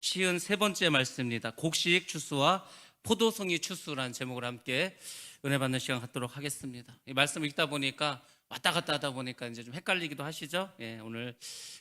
53번째 말씀입니다. 곡식 추수와 포도송이 추수라는 제목으로 함께 은혜 받는 시간 갖도록 하겠습니다. 이 말씀을 읽다 보니까 왔다 갔다 하다 보니까 이제 좀 헷갈리기도 하시죠? 예, 오늘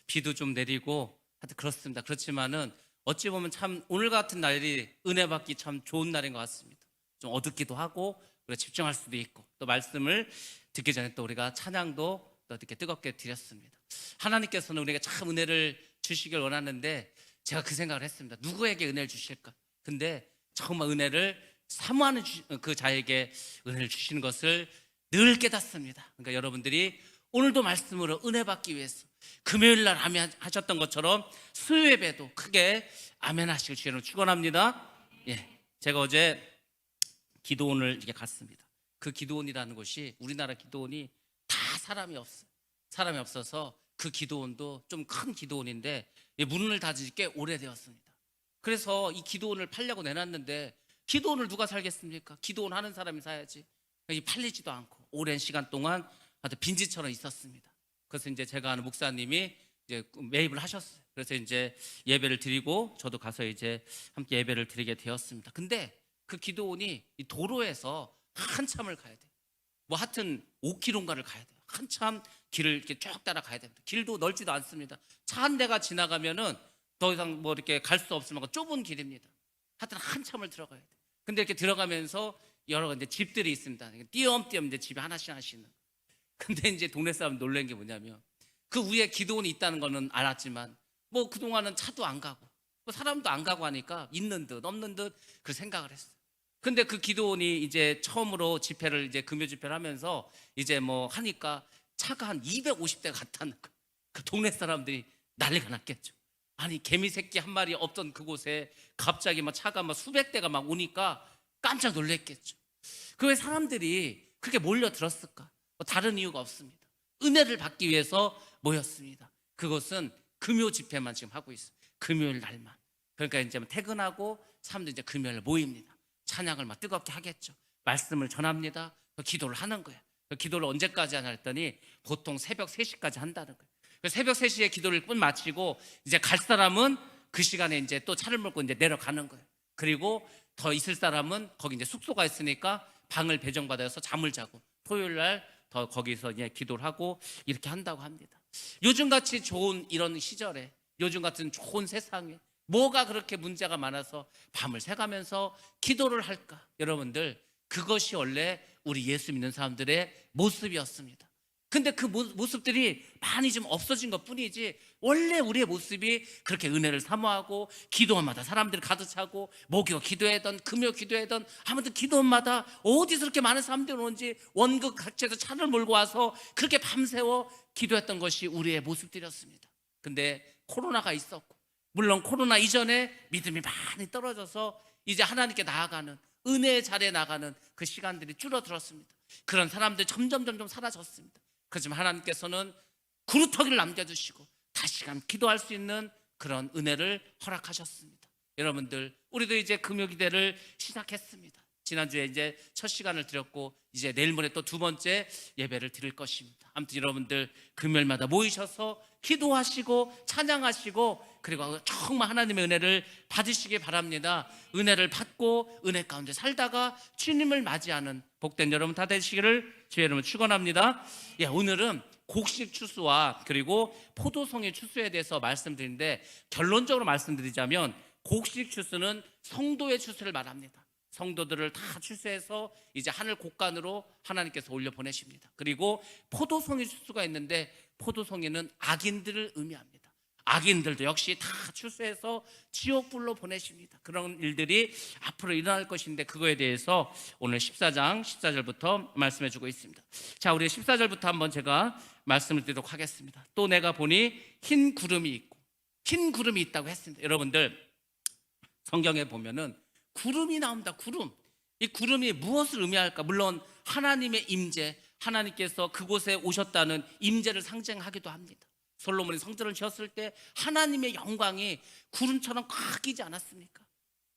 비도 좀 내리고 하여튼 그렇습니다. 그렇지만은 어찌 보면 참 오늘 같은 날이 은혜 받기 참 좋은 날인 것 같습니다. 좀 어둡기도 하고 우리가 집중할 수도 있고 또 말씀을 듣기 전에 또 우리가 찬양도 또 이렇게 뜨겁게 드렸습니다. 하나님께서는 우리에게 참 은혜를 주시길 원하는데 제가 그 생각을 했습니다. 누구에게 은혜를 주실까? 근데 정말 은혜를 사모하는 그 자에게 은혜를 주시는 것을 늘 깨닫습니다. 그러니까 여러분들이 오늘도 말씀으로 은혜 받기 위해서 금요일 날 아멘 하셨던 것처럼 수요 예배도 크게 아멘 하시길 주님으로 축원합니다. 예, 제가 어제 기도원을 이렇게 갔습니다. 그 기도원이라는 곳이 우리나라 기도원이 다 사람이 없어요. 사람이 없어서 그 기도원도 좀 큰 기도원인데 문을 닫은 지 꽤 오래되었습니다. 그래서 이 기도원을 팔려고 내놨는데 기도원을 누가 살겠습니까? 기도원 하는 사람이 사야지. 팔리지도 않고 오랜 시간 동안 빈지처럼 있었습니다. 그래서 이제 제가 아는 목사님이 이제 매입을 하셨어요. 그래서 이제 예배를 드리고 저도 가서 이제 함께 예배를 드리게 되었습니다. 근데 그 기도원이 이 도로에서 한참을 가야 돼요. 뭐 하여튼 5km인가를 가야 돼요. 한참 길을 이렇게 쭉 따라가야 됩니다. 길도 넓지도 않습니다. 차 한 대가 지나가면은 더 이상 뭐 이렇게 갈 수 없을 만큼 좁은 길입니다. 하여튼 한참을 들어가야 돼요. 근데 이렇게 들어가면서 여러 이제 집들이 있습니다. 띄엄띄엄 이제 집이 하나씩 하나씩. 근데 이제 동네 사람 놀란 게 뭐냐면 그 위에 기도원이 있다는 거는 알았지만 뭐 그동안은 차도 안 가고 뭐 사람도 안 가고 하니까 있는 듯 없는 듯 그 생각을 했어요. 근데 그 기도원이 이제 처음으로 집회를 이제 금요 집회를 하면서 이제 뭐 하니까 차가 한 250대가 갔다는 거예요. 그 동네 사람들이 난리가 났겠죠. 아니 개미 새끼 한 마리 없던 그곳에 갑자기 막 차가 막 수백 대가 막 오니까 깜짝 놀랐겠죠. 그 왜 사람들이 그렇게 몰려들었을까? 뭐 다른 이유가 없습니다. 은혜를 받기 위해서 모였습니다. 그것은 금요 집회만 지금 하고 있어요. 금요일 날만. 그러니까 이제 퇴근하고 사람들이 이제 금요일 모입니다. 찬양을 막 뜨겁게 하겠죠. 말씀을 전합니다. 기도를 하는 거예요. 기도를 언제까지 하냐 했더니 보통 새벽 3시까지 한다는 거예요. 새벽 3시에 기도를 끝 마치고 이제 갈 사람은 그 시간에 이제 또 차를 몰고 이제 내려가는 거예요. 그리고 더 있을 사람은 거기 이제 숙소가 있으니까 방을 배정받아서 잠을 자고 토요일 날 더 거기서 이제 기도를 하고 이렇게 한다고 합니다. 요즘같이 좋은 이런 시절에 요즘 같은 좋은 세상에 뭐가 그렇게 문제가 많아서 밤을 새가면서 기도를 할까? 여러분들 그것이 원래 우리 예수 믿는 사람들의 모습이었습니다. 근데 그 모습들이 많이 좀 없어진 것 뿐이지 원래 우리의 모습이 그렇게 은혜를 사모하고 기도원마다 사람들이 가득 차고 목요 기도회든 금요 기도회든 아무튼 기도원마다 어디서 그렇게 많은 사람들이 오는지 원극 각지에서 차를 몰고 와서 그렇게 밤새워 기도했던 것이 우리의 모습들이었습니다. 근데 코로나가 있었고 물론 코로나 이전에 믿음이 많이 떨어져서 이제 하나님께 나아가는 은혜의 자리에 나가는 그 시간들이 줄어들었습니다. 그런 사람들이 점점 사라졌습니다. 그렇지만 하나님께서는 구루터기를 남겨주시고 다시금 기도할 수 있는 그런 은혜를 허락하셨습니다. 여러분들 우리도 이제 금요기대를 시작했습니다. 지난주에 이제 첫 시간을 드렸고 이제 내일 모레 또 두 번째 예배를 드릴 것입니다. 아무튼 여러분들 금요일마다 모이셔서 기도하시고 찬양하시고 그리고 정말 하나님의 은혜를 받으시기 바랍니다. 은혜를 받고 은혜 가운데 살다가 주님을 맞이하는 복된 여러분 다 되시기를 주의 이름으로 축원합니다. 예, 오늘은 곡식 추수와 그리고 포도송이 추수에 대해서 말씀드리는데 결론적으로 말씀드리자면 곡식 추수는 성도의 추수를 말합니다. 성도들을 다 추수해서 이제 하늘 곳간으로 하나님께서 올려 보내십니다. 그리고 포도송이 추수가 있는데 포도송이는 악인들을 의미합니다. 악인들도 역시 다 추수해서 지옥불로 보내십니다. 그런 일들이 앞으로 일어날 것인데 그거에 대해서 오늘 14장 14절부터 말씀해 주고 있습니다. 자, 우리 14절부터 한번 제가 말씀을 드리도록 하겠습니다. 또 내가 보니 흰 구름이 있고 흰 구름이 있다고 했습니다. 여러분들 성경에 보면은 구름이 나옵니다. 구름. 이 구름이 무엇을 의미할까? 물론 하나님의 임재, 하나님께서 그곳에 오셨다는 임재를 상징하기도 합니다. 솔로몬이 성전을 지었을 때 하나님의 영광이 구름처럼 꽉 끼지 않았습니까?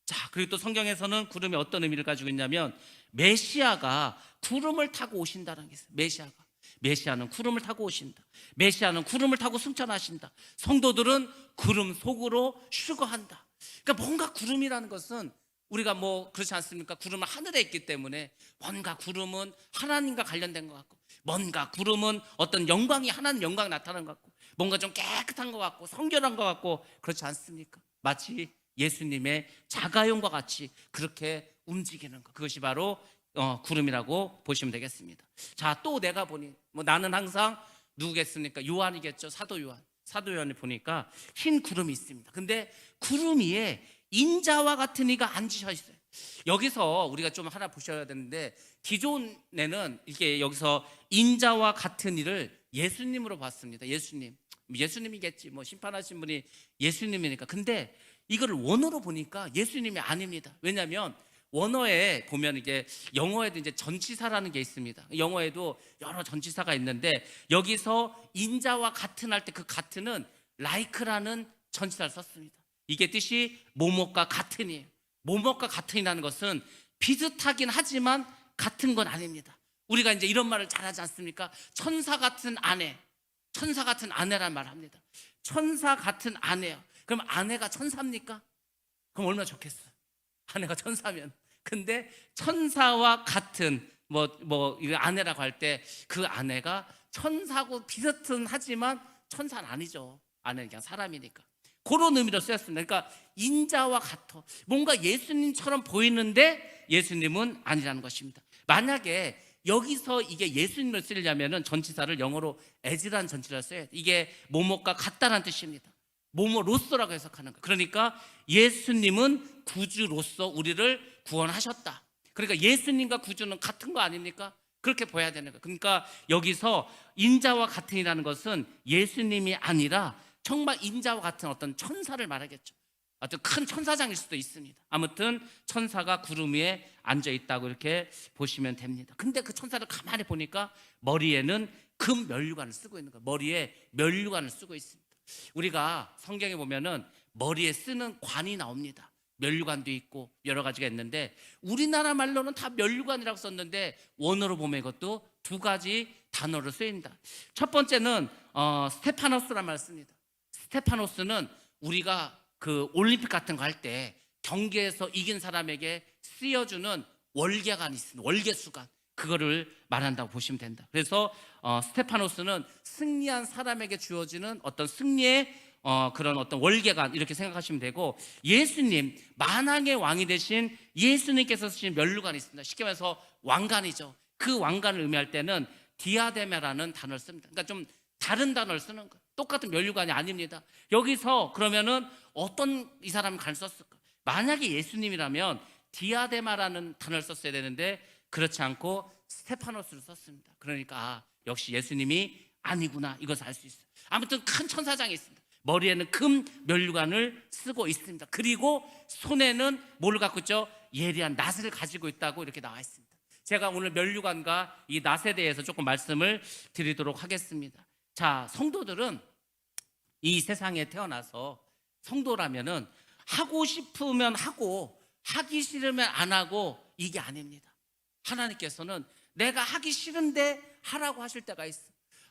자, 그리고 또 성경에서는 구름이 어떤 의미를 가지고 있냐면 메시아가 구름을 타고 오신다는 게 있어요. 메시아는 구름을 타고 오신다. 메시아는 구름을 타고 승천하신다. 성도들은 구름 속으로 휴거한다. 그러니까 뭔가 구름이라는 것은 우리가 뭐 그렇지 않습니까? 구름은 하늘에 있기 때문에 뭔가 구름은 하나님과 관련된 것 같고, 뭔가 구름은 어떤 영광이 하나님 영광이 나타나는 것 같고, 뭔가 좀 깨끗한 것 같고 성결한 것 같고, 그렇지 않습니까? 마치 예수님의 자가용과 같이 그렇게 움직이는 것, 그것이 바로 구름이라고 보시면 되겠습니다. 자, 또 내가 보니 뭐 나는 항상 누구겠습니까? 요한이겠죠. 사도 요한. 사도 요한을 보니까 흰 구름이 있습니다. 근데 구름 위에 인자와 같은 이가 앉으셔 있어요. 여기서 우리가 좀 하나 보셔야 되는데, 기존에는 이게 여기서 인자와 같은 이를 예수님으로 봤습니다. 예수님이겠지, 뭐 심판하신 분이 예수님이니까. 근데 이거를 원어로 보니까 예수님이 아닙니다. 왜냐하면 원어에 보면 이게 영어에도 이제 전치사라는 게 있습니다. 영어에도 여러 전치사가 있는데, 여기서 인자와 같은 할 때 그 같은은 like라는 전치사를 썼습니다. 이게 뜻이 뭐뭐과 같으니. 뭐뭐과 같으니라는 것은 비슷하긴 하지만 같은 건 아닙니다. 우리가 이제 이런 말을 잘 하지 않습니까? 천사 같은 아내, 천사 같은 아내란 말을 합니다. 천사 같은 아내요. 그럼 아내가 천사입니까? 그럼 얼마나 좋겠어, 아내가 천사면. 근데 천사와 같은 이 아내라고 할 때 그 아내가 천사고 비슷은 하지만 천사는 아니죠. 아내는 그냥 사람이니까. 그런 의미로 쓰였습니다. 그러니까 인자와 같아, 뭔가 예수님처럼 보이는데 예수님은 아니라는 것입니다. 만약에 여기서 이게 예수님을 쓰려면 전치사를 영어로 as라는 전치사를 써야 돼요. 이게 뭐뭐가 같다는 뜻입니다. 뭐뭐로서라고 해석하는 거예요. 그러니까 예수님은 구주로서 우리를 구원하셨다. 그러니까 예수님과 구주는 같은 거 아닙니까? 그렇게 보여야 되는 거예요. 그러니까 여기서 인자와 같은이라는 것은 예수님이 아니라 정말 인자와 같은 어떤 천사를 말하겠죠. 어떤 큰 천사장일 수도 있습니다. 아무튼 천사가 구름 위에 앉아 있다고 이렇게 보시면 됩니다. 근데 그 천사를 가만히 보니까 머리에는 금 면류관을 쓰고 있는 거예요. 머리에 면류관을 쓰고 있습니다. 우리가 성경에 보면은 머리에 쓰는 관이 나옵니다. 면류관도 있고 여러 가지가 있는데, 우리나라 말로는 다 면류관이라고 썼는데 원어로 보면 이것도 두 가지 단어로 쓰인다. 첫 번째는 스테파노스란 말을 씁니다. 스테파노스는 우리가 그 올림픽 같은 거 할 때 경기에서 이긴 사람에게 쓰여주는 월계관이 있습니다. 월계수관, 그거를 말한다고 보시면 된다. 그래서 스테파노스는 승리한 사람에게 주어지는 어떤 승리의 그런 어떤 월계관, 이렇게 생각하시면 되고, 예수님, 만왕의 왕이 되신 예수님께서 쓰신 면류관이 있습니다. 쉽게 말해서 왕관이죠. 그 왕관을 의미할 때는 디아데메라는 단어를 씁니다. 그러니까 좀 다른 단어를 쓰는 거예요. 똑같은 면류관이 아닙니다. 여기서 그러면은 어떤 이 사람이 관 썼을까? 만약에 예수님이라면 디아데마라는 단어를 썼어야 되는데 그렇지 않고 스테파노스를 썼습니다. 그러니까 역시 예수님이 아니구나, 이것을 알 수 있어요. 아무튼 큰 천사장이 있습니다. 머리에는 금 면류관을 쓰고 있습니다. 그리고 손에는 뭘 갖고 있죠? 예리한 낫을 가지고 있다고 이렇게 나와 있습니다. 제가 오늘 면류관과 이 낫에 대해서 조금 말씀을 드리도록 하겠습니다. 자, 성도들은 이 세상에 태어나서 성도라면은 하고 싶으면 하고 하기 싫으면 안 하고, 이게 아닙니다. 하나님께서는 내가 하기 싫은데 하라고 하실 때가 있어.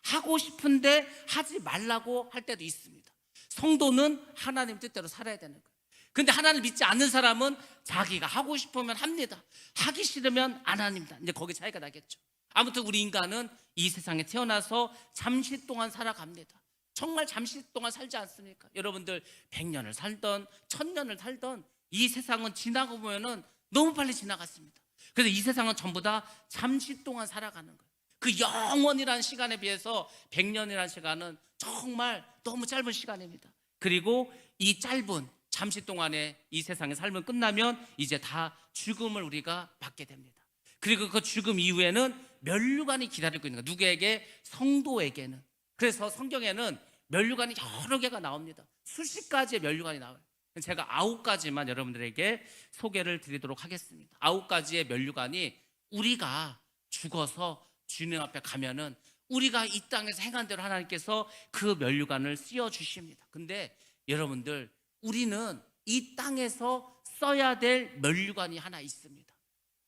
하고 싶은데 하지 말라고 할 때도 있습니다. 성도는 하나님 뜻대로 살아야 되는 거예요. 근데 하나님을 믿지 않는 사람은 자기가 하고 싶으면 합니다. 하기 싫으면 안 합니다. 이제 거기 차이가 나겠죠. 아무튼 우리 인간은 이 세상에 태어나서 잠시 동안 살아갑니다. 정말 잠시 동안 살지 않습니까? 여러분들 100년을 살던 1000년을 살던 이 세상은 지나고 보면은 너무 빨리 지나갔습니다. 그래서 이 세상은 전부 다 잠시 동안 살아가는 거예요. 그 영원이라는 시간에 비해서 100년이라는 시간은 정말 너무 짧은 시간입니다. 그리고 이 짧은 잠시 동안에 이 세상의 삶은 끝나면 이제 다 죽음을 우리가 받게 됩니다. 그리고 그 죽음 이후에는 면류관이 기다리고 있는 거예요. 누구에게? 성도에게는. 그래서 성경에는 면류관이 여러 개가 나옵니다. 수십 가지의 면류관이 나와요. 제가 9가지만 여러분들에게 소개를 드리도록 하겠습니다. 9가지의 면류관이 우리가 죽어서 주님 앞에 가면은 우리가 이 땅에서 행한 대로 하나님께서 그 면류관을 씌워 주십니다. 근데 여러분들, 우리는 이 땅에서 써야 될 면류관이 하나 있습니다.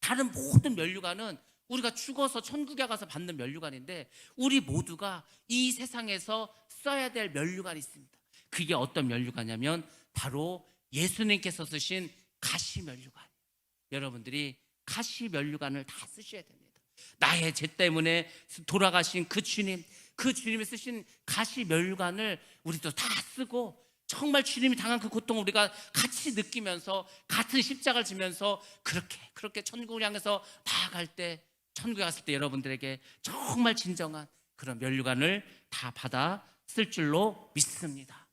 다른 모든 면류관은 우리가 죽어서 천국에 가서 받는 면류관인데, 우리 모두가 이 세상에서 써야 될 면류관이 있습니다. 그게 어떤 면류관이냐면 바로 예수님께서 쓰신 가시면류관. 여러분들이 가시면류관을 다 쓰셔야 됩니다. 나의 죄 때문에 돌아가신 그 주님, 그 주님이 쓰신 가시면류관을 우리도 다 쓰고, 정말 주님이 당한 그 고통을 우리가 같이 느끼면서 같은 십자가를 지면서 그렇게 천국을 향해서 나아갈 때, 천국에 갔을 때 여러분들에게 정말 진정한 그런 면류관을 다 받아 쓸 줄로 믿습니다.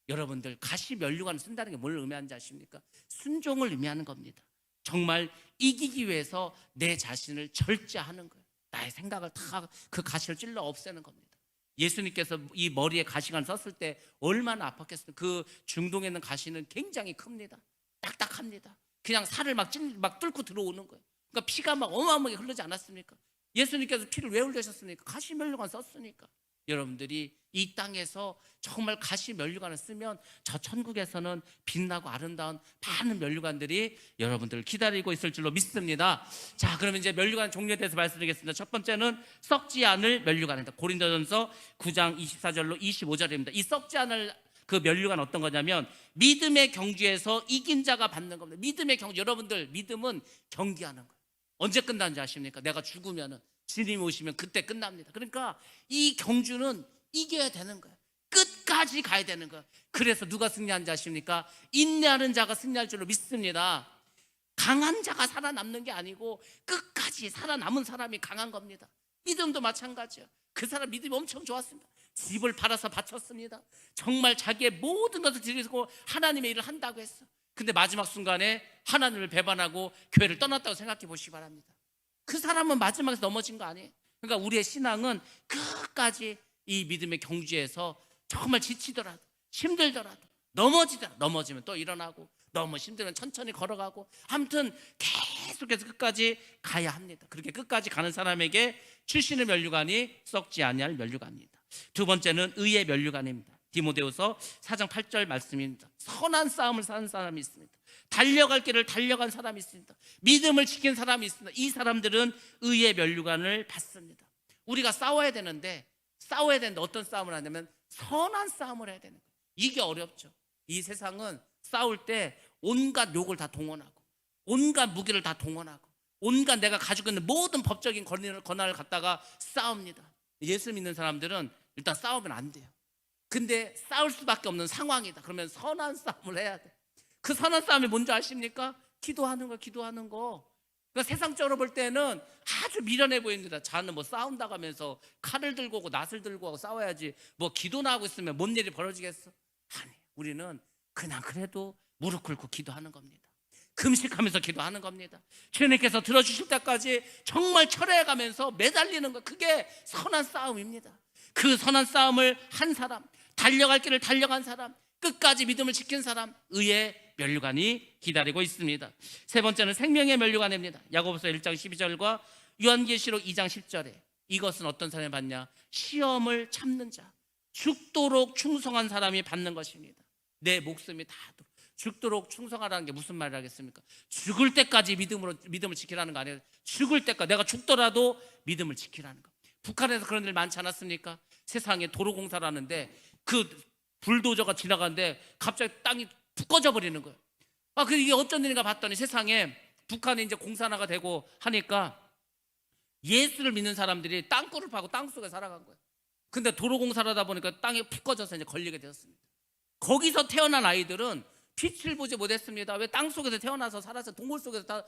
여러분들, 가시면류관을 쓴다는 게 뭘 의미하는지 아십니까? 순종을 의미하는 겁니다. 정말 이기기 위해서 내 자신을 절제하는 거예요. 나의 생각을 다 그 가시를 찔러 없애는 겁니다. 예수님께서 이 머리에 가시관을 썼을 때 얼마나 아팠겠어요. 그 중동에 있는 가시는 굉장히 큽니다. 딱딱합니다. 그냥 살을 막 뚫고 들어오는 거예요. 그러니까 피가 막 어마어마하게 흐르지 않았습니까? 예수님께서 피를 왜 흘리셨습니까? 가시면류관 썼으니까. 여러분들이 이 땅에서 정말 가시면류관을 쓰면 저 천국에서는 빛나고 아름다운 많은 면류관들이 여러분들을 기다리고 있을 줄로 믿습니다. 자, 그러면 이제 면류관 종류에 대해서 말씀드리겠습니다. 첫 번째는 썩지 않을 면류관입니다. 고린도전서 9장 24절로 25절입니다. 이 썩지 않을 그 면류관 어떤 거냐면 믿음의 경주에서 이긴 자가 받는 겁니다. 믿음의 경주. 여러분들, 믿음은 경기하는 거예요. 언제 끝나는지 아십니까? 내가 죽으면은, 주님이 오시면 그때 끝납니다. 그러니까 이 경주는 이겨야 되는 거예요. 끝까지 가야 되는 거예요. 그래서 누가 승리하는지 아십니까? 인내하는 자가 승리할 줄로 믿습니다. 강한 자가 살아남는 게 아니고 끝까지 살아남은 사람이 강한 겁니다. 믿음도 마찬가지예요. 그 사람 믿음이 엄청 좋았습니다. 집을 팔아서 바쳤습니다. 정말 자기의 모든 것을 드리고 하나님의 일을 한다고 했어. 근데 마지막 순간에 하나님을 배반하고 교회를 떠났다고 생각해 보시기 바랍니다. 그 사람은 마지막에 넘어진 거 아니에요. 그러니까 우리의 신앙은 끝까지 이 믿음의 경주에서 정말 지치더라도, 힘들더라도, 넘어지면 또 일어나고, 너무 힘들면 천천히 걸어가고, 아무튼 계속해서 끝까지 가야 합니다. 그렇게 끝까지 가는 사람에게 출신의 면류관이 썩지 아니할 면류관입니다. 두 번째는 의의 면류관입니다. 디모데후서 4장 8절 말씀입니다. 선한 싸움을 사는 사람이 있습니다. 달려갈 길을 달려간 사람이 있습니다. 믿음을 지킨 사람이 있습니다. 이 사람들은 의의 면류관을 받습니다. 우리가 싸워야 되는데 어떤 싸움을 하냐면 선한 싸움을 해야 되는 거예요. 이게 어렵죠. 이 세상은 싸울 때 온갖 욕을 다 동원하고, 온갖 무기를 다 동원하고, 온갖 내가 가지고 있는 모든 법적인 권한을 갖다가 싸웁니다. 예수 믿는 사람들은 일단 싸우면 안 돼요. 근데 싸울 수밖에 없는 상황이다. 그러면 선한 싸움을 해야 돼. 그 선한 싸움이 뭔지 아십니까? 기도하는 거. 그러니까 세상적으로 볼 때는 아주 미련해 보입니다. 자는 뭐 싸운다고 하면서 칼을 들고 오고 낫을 들고 오고 싸워야지, 뭐 기도나 하고 있으면 뭔 일이 벌어지겠어? 아니, 우리는 그냥 그래도 무릎 꿇고 기도하는 겁니다. 금식하면서 기도하는 겁니다. 주님께서 들어주실 때까지 정말 철회해가면서 매달리는 것, 그게 선한 싸움입니다. 그 선한 싸움을 한 사람, 달려갈 길을 달려간 사람, 끝까지 믿음을 지킨 사람, 의의 면류관이 기다리고 있습니다. 세 번째는 생명의 면류관입니다. 야고보서 1장 12절과 요한계시록 2장 10절에 이것은 어떤 사람이 받냐? 시험을 참는 자, 죽도록 충성한 사람이 받는 것입니다. 내 목숨이 다 죽도록 충성하라는 게 무슨 말을 하겠습니까? 죽을 때까지 믿음을 지키라는 거 아니에요. 죽을 때까지, 내가 죽더라도 믿음을 지키라는 거. 북한에서 그런 일 많지 않았습니까? 세상에 도로공사를 하는데 그 불도저가 지나가는데 갑자기 땅이 푹 꺼져 버리는 거예요. 그 이게 어쩐 일인가 봤더니 세상에 북한이 이제 공산화가 되고 하니까 예수를 믿는 사람들이 땅굴을 파고 땅속에 살아간 거예요. 근데 도로공사를 하다 보니까 땅이 푹 꺼져서 이제 걸리게 되었습니다. 거기서 태어난 아이들은 빛을 보지 못했습니다. 왜? 땅속에서 태어나서 살았어요. 동굴 속에서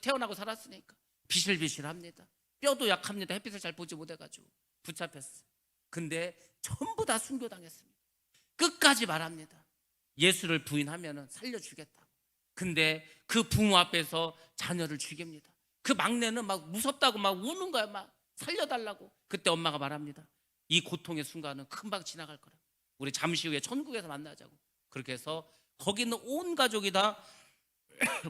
태어나고 살았으니까. 비실비실합니다. 뼈도 약합니다. 햇빛을 잘 보지 못해가지고 붙잡혔어요. 근데 전부 다 순교당했습니다. 끝까지 말합니다. 예수를 부인하면 살려주겠다. 근데 그 부모 앞에서 자녀를 죽입니다. 그 막내는 막 무섭다고 막 우는 거야. 막 살려달라고. 그때 엄마가 말합니다. 이 고통의 순간은 금방 지나갈 거라. 우리 잠시 후에 천국에서 만나자고. 그렇게 해서 거기 있는 온 가족이 다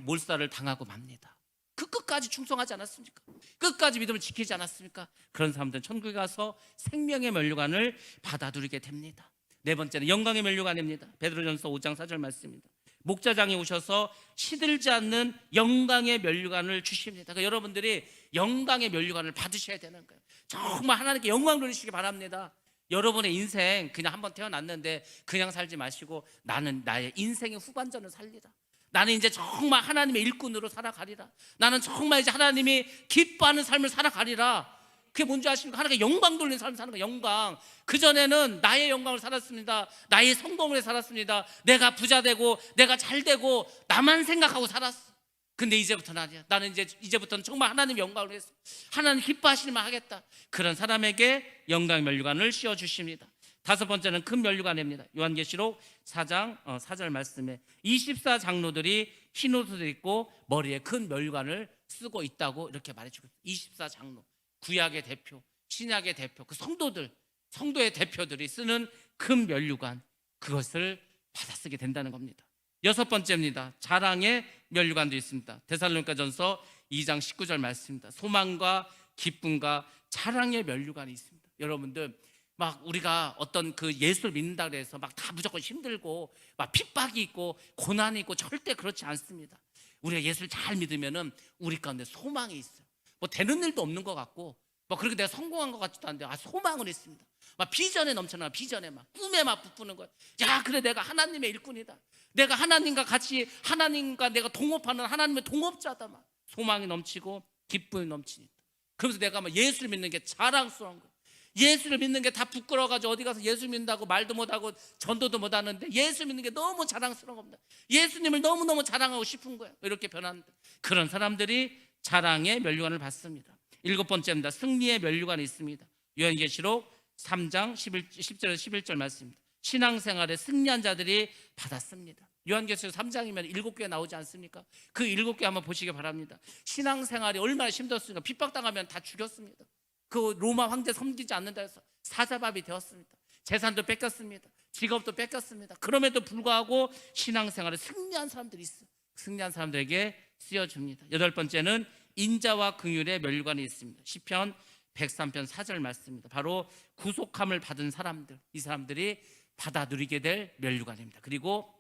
몰살을 당하고 맙니다. 그 끝까지 충성하지 않았습니까? 끝까지 믿음을 지키지 않았습니까? 그런 사람들은 천국에 가서 생명의 면류관을 받아들이게 됩니다. 네 번째는 영광의 면류관입니다. 베드로전서 5장 4절 말씀입니다. 목자장이 오셔서 시들지 않는 영광의 면류관을 주십니다. 그러니까 여러분들이 영광의 면류관을 받으셔야 되는 거예요. 정말 하나님께 영광 돌리시기 바랍니다. 여러분의 인생 그냥 한번 태어났는데 그냥 살지 마시고 나는 나의 인생의 후반전을 살리라. 나는 이제 정말 하나님의 일꾼으로 살아가리라. 나는 정말 이제 하나님이 기뻐하는 삶을 살아가리라. 그게 뭔지 아십니까? 하나님께 영광 돌리는 삶을 사는 거예요. 영광. 그전에는 나의 영광을 살았습니다. 나의 성공을 살았습니다. 내가 부자 되고 내가 잘 되고 나만 생각하고 살았어. 근데 이제부터는 아니야. 나는 이제부터는 정말 하나님 영광을 위해서 하나님 기뻐하시기만 하겠다. 그런 사람에게 영광 면류관을 씌워 주십니다. 다섯 번째는 큰 면류관입니다. 요한계시록 4장 4절 말씀에 24장로들이 흰 옷을 입고 머리에 큰 면류관을 쓰고 있다고 이렇게 말해주고, 24장로, 구약의 대표, 신약의 대표, 그 성도의 대표들이 쓰는 큰 면류관, 그것을 받아 쓰게 된다는 겁니다. 여섯 번째입니다. 자랑의 면류관도 있습니다. 데살로니가전서 2장 19절 말씀입니다. 소망과 기쁨과 자랑의 면류관이 있습니다. 여러분들, 막 우리가 어떤 그 예수를 믿는다 그래서 막 다 무조건 힘들고 막 핍박이 있고 고난이 있고 절대 그렇지 않습니다. 우리가 예수를 잘 믿으면은 우리 가운데 소망이 있어요. 뭐 되는 일도 없는 것 같고 뭐 그렇게 내가 성공한 것 같지도 않은데 소망은 있습니다. 막 비전에 넘쳐나, 비전에 막 꿈에 막 부푸는 거예요. 야, 그래, 내가 하나님의 일꾼이다. 내가 하나님과 같이, 하나님과 내가 동업하는 하나님의 동업자다. 막 소망이 넘치고 기쁨이 넘치니까. 그러면서 내가 막 예수를 믿는 게 자랑스러운 거예요. 예수를 믿는 게 다 부끄러워가지고 어디 가서 예수 믿는다고 말도 못하고 전도도 못하는데 예수 믿는 게 너무 자랑스러운 겁니다. 예수님을 너무너무 자랑하고 싶은 거예요. 이렇게 변하는데, 그런 사람들이 자랑의 면류관을 받습니다. 일곱 번째입니다. 승리의 면류관이 있습니다. 요한계시록 3장 10절에서 11절 말씀입니다. 신앙생활에 승리한 자들이 받았습니다. 요한계시록 3장이면 7개 나오지 않습니까? 그 7개 한번 보시기 바랍니다. 신앙생활이 얼마나 힘들었습니까? 핍박당하면 다 죽였습니다. 그 로마 황제 섬기지 않는다 해서 사자밥이 되었습니다. 재산도 뺏겼습니다. 직업도 뺏겼습니다. 그럼에도 불구하고 신앙생활에 승리한 사람들이 있어요. 승리한 사람들에게 쓰여줍니다. 여덟 번째는 인자와 긍휼의 면류관이 있습니다. 시편 103편 4절 말씀입니다. 바로 구속함을 받은 사람들, 이 사람들이 받아 누리게 될 면류관입니다. 그리고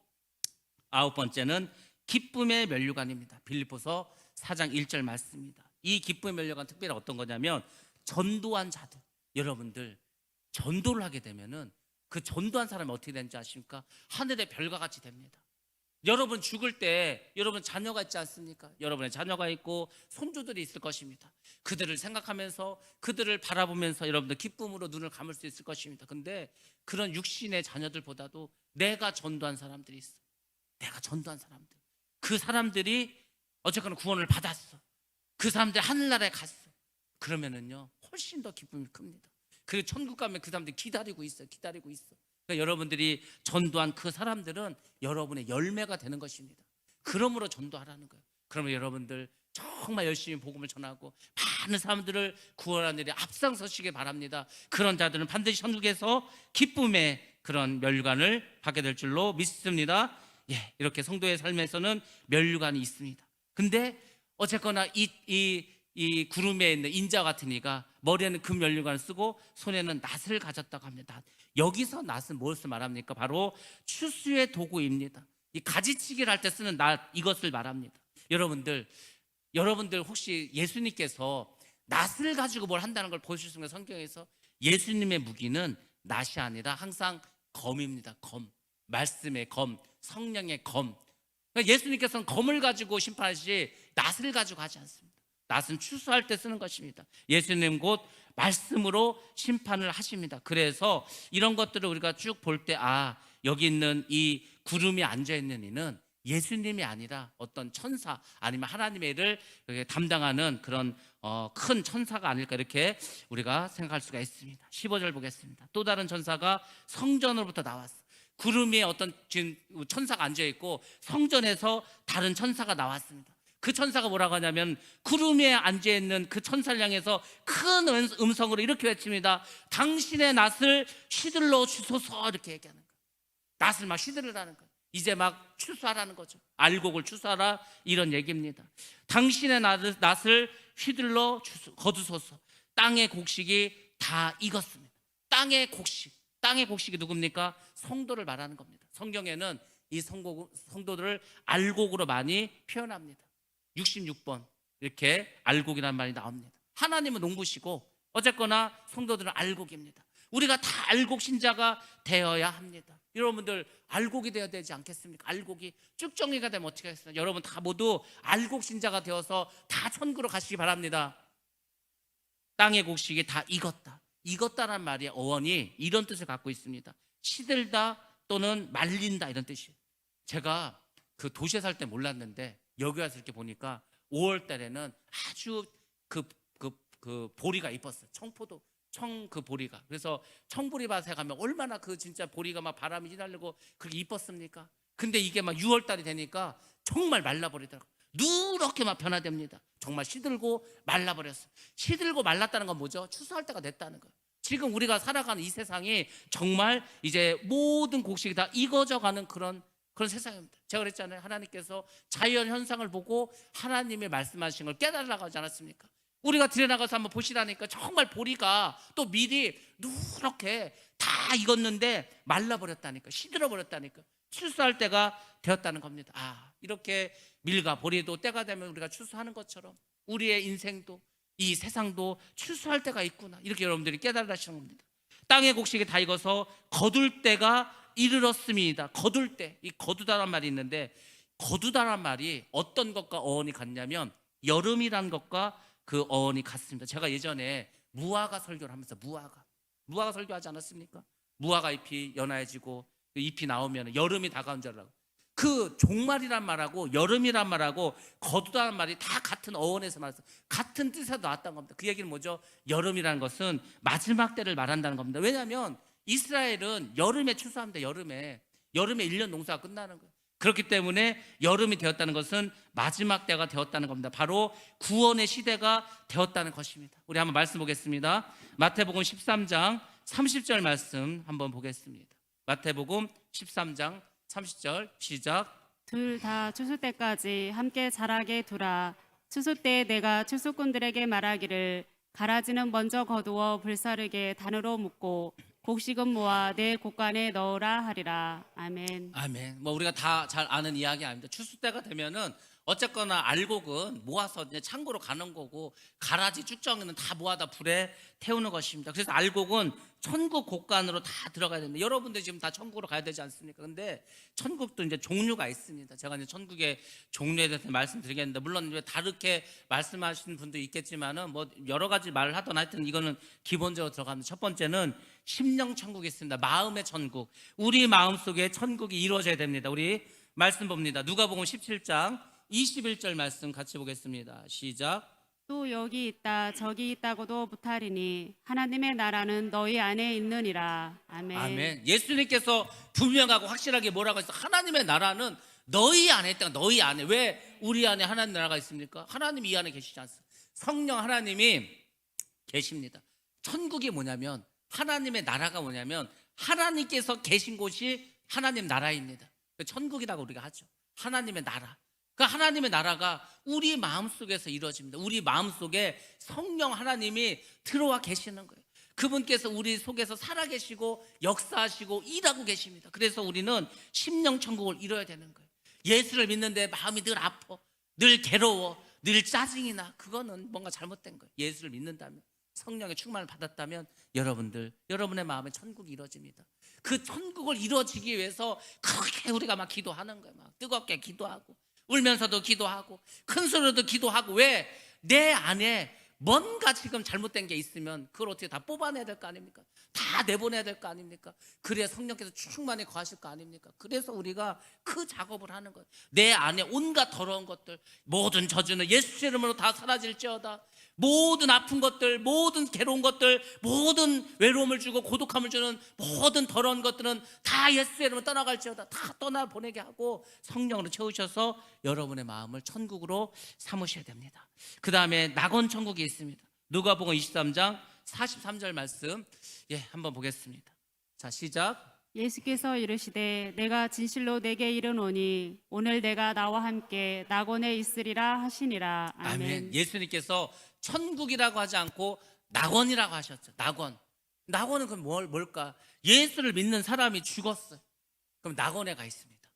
아홉 번째는 기쁨의 면류관입니다. 빌립보서 4장 1절 말씀입니다. 이 기쁨의 면류관 특별히 어떤 거냐면 전도한 자들, 여러분들 전도를 하게 되면은 그 전도한 사람이 어떻게 되는지 아십니까? 하늘의 별과 같이 됩니다. 여러분 죽을 때 여러분 자녀가 있지 않습니까? 여러분의 자녀가 있고 손주들이 있을 것입니다. 그들을 생각하면서 그들을 바라보면서 여러분들 기쁨으로 눈을 감을 수 있을 것입니다. 근데 그런 육신의 자녀들보다도 내가 전도한 사람들이 있어. 내가 전도한 사람들, 그 사람들이 어쨌거나 구원을 받았어. 그 사람들이 하늘나라에 갔어. 그러면은요 훨씬 더 기쁨이 큽니다. 그리고 천국 가면 그 사람들이 기다리고 있어. 그러니까 여러분들이 전도한 그 사람들은 여러분의 열매가 되는 것입니다. 그러므로 전도하라는 거예요. 그러면 여러분들 정말 열심히 복음을 전하고 많은 사람들을 구원하는 일에 앞장서시길 바랍니다. 그런 자들은 반드시 천국에서 기쁨의 그런 면류관을 받게 될 줄로 믿습니다. 예, 이렇게 성도의 삶에서는 면류관이 있습니다. 근데 어쨌거나 이 구름에 있는 인자 같은 이가 머리에는 금 면류관을 쓰고 손에는 낫을 가졌다고 합니다. 여기서 낫은 무엇을 말합니까? 바로 추수의 도구입니다. 이 가지치기를 할 때 쓰는 낫, 이것을 말합니다. 여러분들 혹시 예수님께서 낫을 가지고 뭘 한다는 걸 보셨습니까? 성경에서 예수님의 무기는 낫이 아니라 항상 검입니다. 검, 말씀의 검, 성령의 검. 그러니까 예수님께서는 검을 가지고 심판하시지 낫을 가지고 하지 않습니다. 낫은 추수할 때 쓰는 것입니다. 예수님 곧 말씀으로 심판을 하십니다. 그래서 이런 것들을 우리가 쭉 볼 때 여기 있는 이 구름이 앉아있는 이는 예수님이 아니라 어떤 천사 아니면 하나님의 일을 담당하는 그런 큰 천사가 아닐까, 이렇게 우리가 생각할 수가 있습니다. 15절 보겠습니다. 또 다른 천사가 성전으로부터 나왔어. 구름 위에 어떤 천사가 앉아있고 성전에서 다른 천사가 나왔습니다. 그 천사가 뭐라고 하냐면 구름 위에 앉아있는 그 천사를 향해서 큰 음성으로 이렇게 외칩니다. 당신의 낫을 휘둘러 주소서, 이렇게 얘기하는 거예요. 낫을 막 휘두르라는 거예요. 이제 막 추수하라는 거죠. 알곡을 추수하라, 이런 얘기입니다. 당신의 낫을 휘둘러 거두소서. 땅의 곡식이 다 익었습니다. 땅의 곡식이 누굽니까? 성도를 말하는 겁니다. 성경에는 이 성도들을 알곡으로 많이 표현합니다. 66번 이렇게 알곡이라는 말이 나옵니다. 하나님은 농부시고 어쨌거나 성도들은 알곡입니다. 우리가 다 알곡 신자가 되어야 합니다. 여러분들 알곡이 되어야 되지 않겠습니까? 알곡이 쭉 정리가 되면 어떻게 하겠어요? 여러분 다 모두 알곡 신자가 되어서 다 천국으로 가시기 바랍니다. 땅의 곡식이 다 익었다란 말이 어원이 이런 뜻을 갖고 있습니다. 시들다 또는 말린다 이런 뜻이에요. 제가 그 도시에 살 때 몰랐는데 여기 와서 이렇게 보니까 5월 달에는 아주 그 보리가 이뻤어요. 청포도 그 보리가. 그래서 청보리밭에 가면 얼마나 그 진짜 보리가 막 바람이 휘날리고 그렇게 이뻤습니까? 근데 이게 막 6월 달이 되니까 정말 말라버리더라고요. 누렇게 막 변화됩니다. 정말 시들고 말라버렸어요. 시들고 말랐다는 건 뭐죠? 추수할 때가 됐다는 거예요. 지금 우리가 살아가는 이 세상이 정말 이제 모든 곡식이 다 익어져가는 그런 세상입니다. 제가 그랬잖아요. 하나님께서 자연 현상을 보고 하나님의 말씀하신 걸 깨달으라고 하지 않았습니까? 우리가 들여나가서 한번 보시라니까 정말 보리가 또 밀이 누렇게 다 익었는데 말라버렸다니까, 시들어버렸다니까. 추수할 때가 되었다는 겁니다. 이렇게 밀과 보리도 때가 되면 우리가 추수하는 것처럼 우리의 인생도 이 세상도 추수할 때가 있구나, 이렇게 여러분들이 깨달으시는 겁니다. 땅의 곡식이 다 익어서 거둘 때가 이르렀습니다. 거둘 때, 이 거두다란 말이 있는데, 거두다란 말이 어떤 것과 어원이 같냐면 여름이란 것과 그 어원이 같습니다. 제가 예전에 무화과 설교를 하면서 무화과 설교하지 않았습니까? 무화과 잎이 연해지고 그 잎이 나오면 여름이 다가온 줄 알고, 그 종말이란 말하고 여름이란 말하고 거두다란 말이 다 같은 어원에서 말해서 같은 뜻에서 나왔다는 겁니다. 그 얘기는 뭐죠? 여름이라는 것은 마지막 때를 말한다는 겁니다. 왜냐하면 이스라엘은 여름에 추수합니다. 여름에 1년 농사가 끝나는 거예요. 그렇기 때문에 여름이 되었다는 것은 마지막 때가 되었다는 겁니다. 바로 구원의 시대가 되었다는 것입니다. 우리 한번 말씀 보겠습니다. 마태복음 13장 30절 말씀 한번 보겠습니다. 마태복음 13장 30절 시작. 둘 다 추수 때까지 함께 자라게 두라. 추수 때 내가 추수꾼들에게 말하기를 가라지는 먼저 거두어 불사르게 단으로 묶고 곡식은 모아 내 곡간에 넣으라 하리라. 아멘. 아멘. 뭐 우리가 다 잘 아는 이야기 아닙니다. 추수 때가 되면은 어쨌거나 알곡은 모아서 이제 창고로 가는 거고, 가라지 쭉정이는 다 모아다 불에 태우는 것입니다. 그래서 알곡은 천국 곡간으로 다 들어가야 됩니다. 여러분들 지금 다 천국으로 가야 되지 않습니까? 근데 천국도 이제 종류가 있습니다. 제가 이제 천국의 종류에 대해서 말씀드리겠는데, 물론 이제 다르게 말씀하시는 분도 있겠지만은 뭐 여러 가지 말을 하던, 하여튼 이거는 기본적으로 들어갑니다. 첫 번째는 심령 천국이 있습니다. 마음의 천국. 우리 마음속에 천국이 이루어져야 됩니다. 우리 말씀 봅니다. 누가복음 17장 21절 말씀 같이 보겠습니다. 시작. 또 여기 있다 저기 있다고도 못하리니 하나님의 나라는 너희 안에 있느니라. 아멘. 아멘. 예수님께서 분명하고 확실하게 뭐라고 했어? 하나님의 나라는 너희 안에 있다. 너희 안에. 왜 우리 안에 하나님 나라가 있습니까? 하나님이 이 안에 계시지 않습니까? 성령 하나님이 계십니다. 천국이 뭐냐면, 하나님의 나라가 뭐냐면 하나님께서 계신 곳이 하나님 나라입니다. 천국이라고 우리가 하죠. 하나님의 나라. 그 하나님의 나라가 우리 마음속에서 이루어집니다. 우리 마음속에 성령 하나님이 들어와 계시는 거예요. 그분께서 우리 속에서 살아계시고 역사하시고 일하고 계십니다. 그래서 우리는 심령 천국을 이뤄야 되는 거예요. 예수를 믿는데 마음이 늘 아파, 늘 괴로워, 늘 짜증이 나. 그거는 뭔가 잘못된 거예요. 예수를 믿는다면, 성령의 충만을 받았다면 여러분의 마음에 천국이 이루어집니다. 그 천국을 이루어지기 위해서 그렇게 우리가 막 기도하는 거예요. 막 뜨겁게 기도하고 울면서도 기도하고 큰 소리로도 기도하고. 왜? 내 안에 뭔가 지금 잘못된 게 있으면 그걸 어떻게 다 뽑아내야 될 거 아닙니까? 다 내보내야 될 거 아닙니까? 그래야 성령께서 충만히 거하실 거 아닙니까? 그래서 우리가 그 작업을 하는 거예요. 내 안에 온갖 더러운 것들, 모든 저주는 예수 이름으로 다 사라질지어다. 모든 아픈 것들, 모든 괴로운 것들, 모든 외로움을 주고 고독함을 주는 모든 더러운 것들은 다 예수의 이름으로 떠나갈지어다. 다 떠나보내게 하고 성령으로 채우셔서 여러분의 마음을 천국으로 삼으셔야 됩니다. 그 다음에 낙원 천국이 있습니다. 누가복음 23장 43절 말씀 한번 보겠습니다. 자, 시작. 예수께서 이르시되 내가 진실로 내게 이르노니 오늘 내가 나와 함께 낙원에 있으리라 하시니라. 아멘. 아멘. 예수님께서 천국이라고 하지 않고 낙원이라고 하셨죠. 낙원은 그럼 뭘까? 예수를 믿는 사람이 죽었어요. 그럼 낙원에 가 있습니다.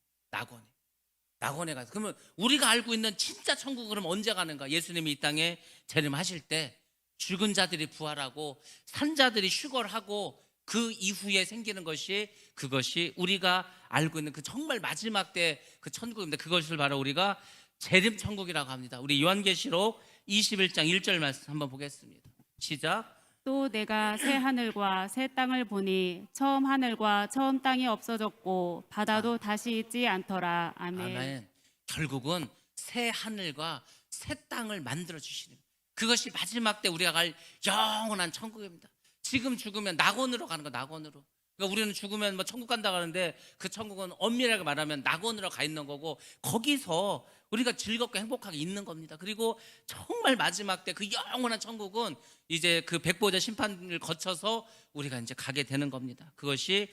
낙원에 가. 그러면 우리가 알고 있는 진짜 천국은 그럼 언제 가는가? 예수님이 이 땅에 재림하실 때 죽은 자들이 부활하고 산자들이 휴거하고 그 이후에 생기는 것이 그것이 우리가 알고 있는 그 정말 마지막 때 그 천국입니다. 그것을 바로 우리가 재림 천국이라고 합니다. 우리 요한계시록 21장 1절 말씀 한번 보겠습니다. 시작. 또 내가 새 하늘과 새 땅을 보니 처음 하늘과 처음 땅이 없어졌고 바다도 다시 있지 않더라. 아멘. 아멘. 결국은 새 하늘과 새 땅을 만들어 주시는 그것이 마지막 때 우리가 갈 영원한 천국입니다. 지금 죽으면 낙원으로 가는 거, 낙원으로. 그러니까 우리는 죽으면 뭐 천국 간다 하는데 그 천국은 엄밀하게 말하면 낙원으로 가 있는 거고 거기서 우리가 즐겁게 행복하게 있는 겁니다. 그리고 정말 마지막 때 그 영원한 천국은 이제 그 백보자 심판을 거쳐서 우리가 이제 가게 되는 겁니다. 그것이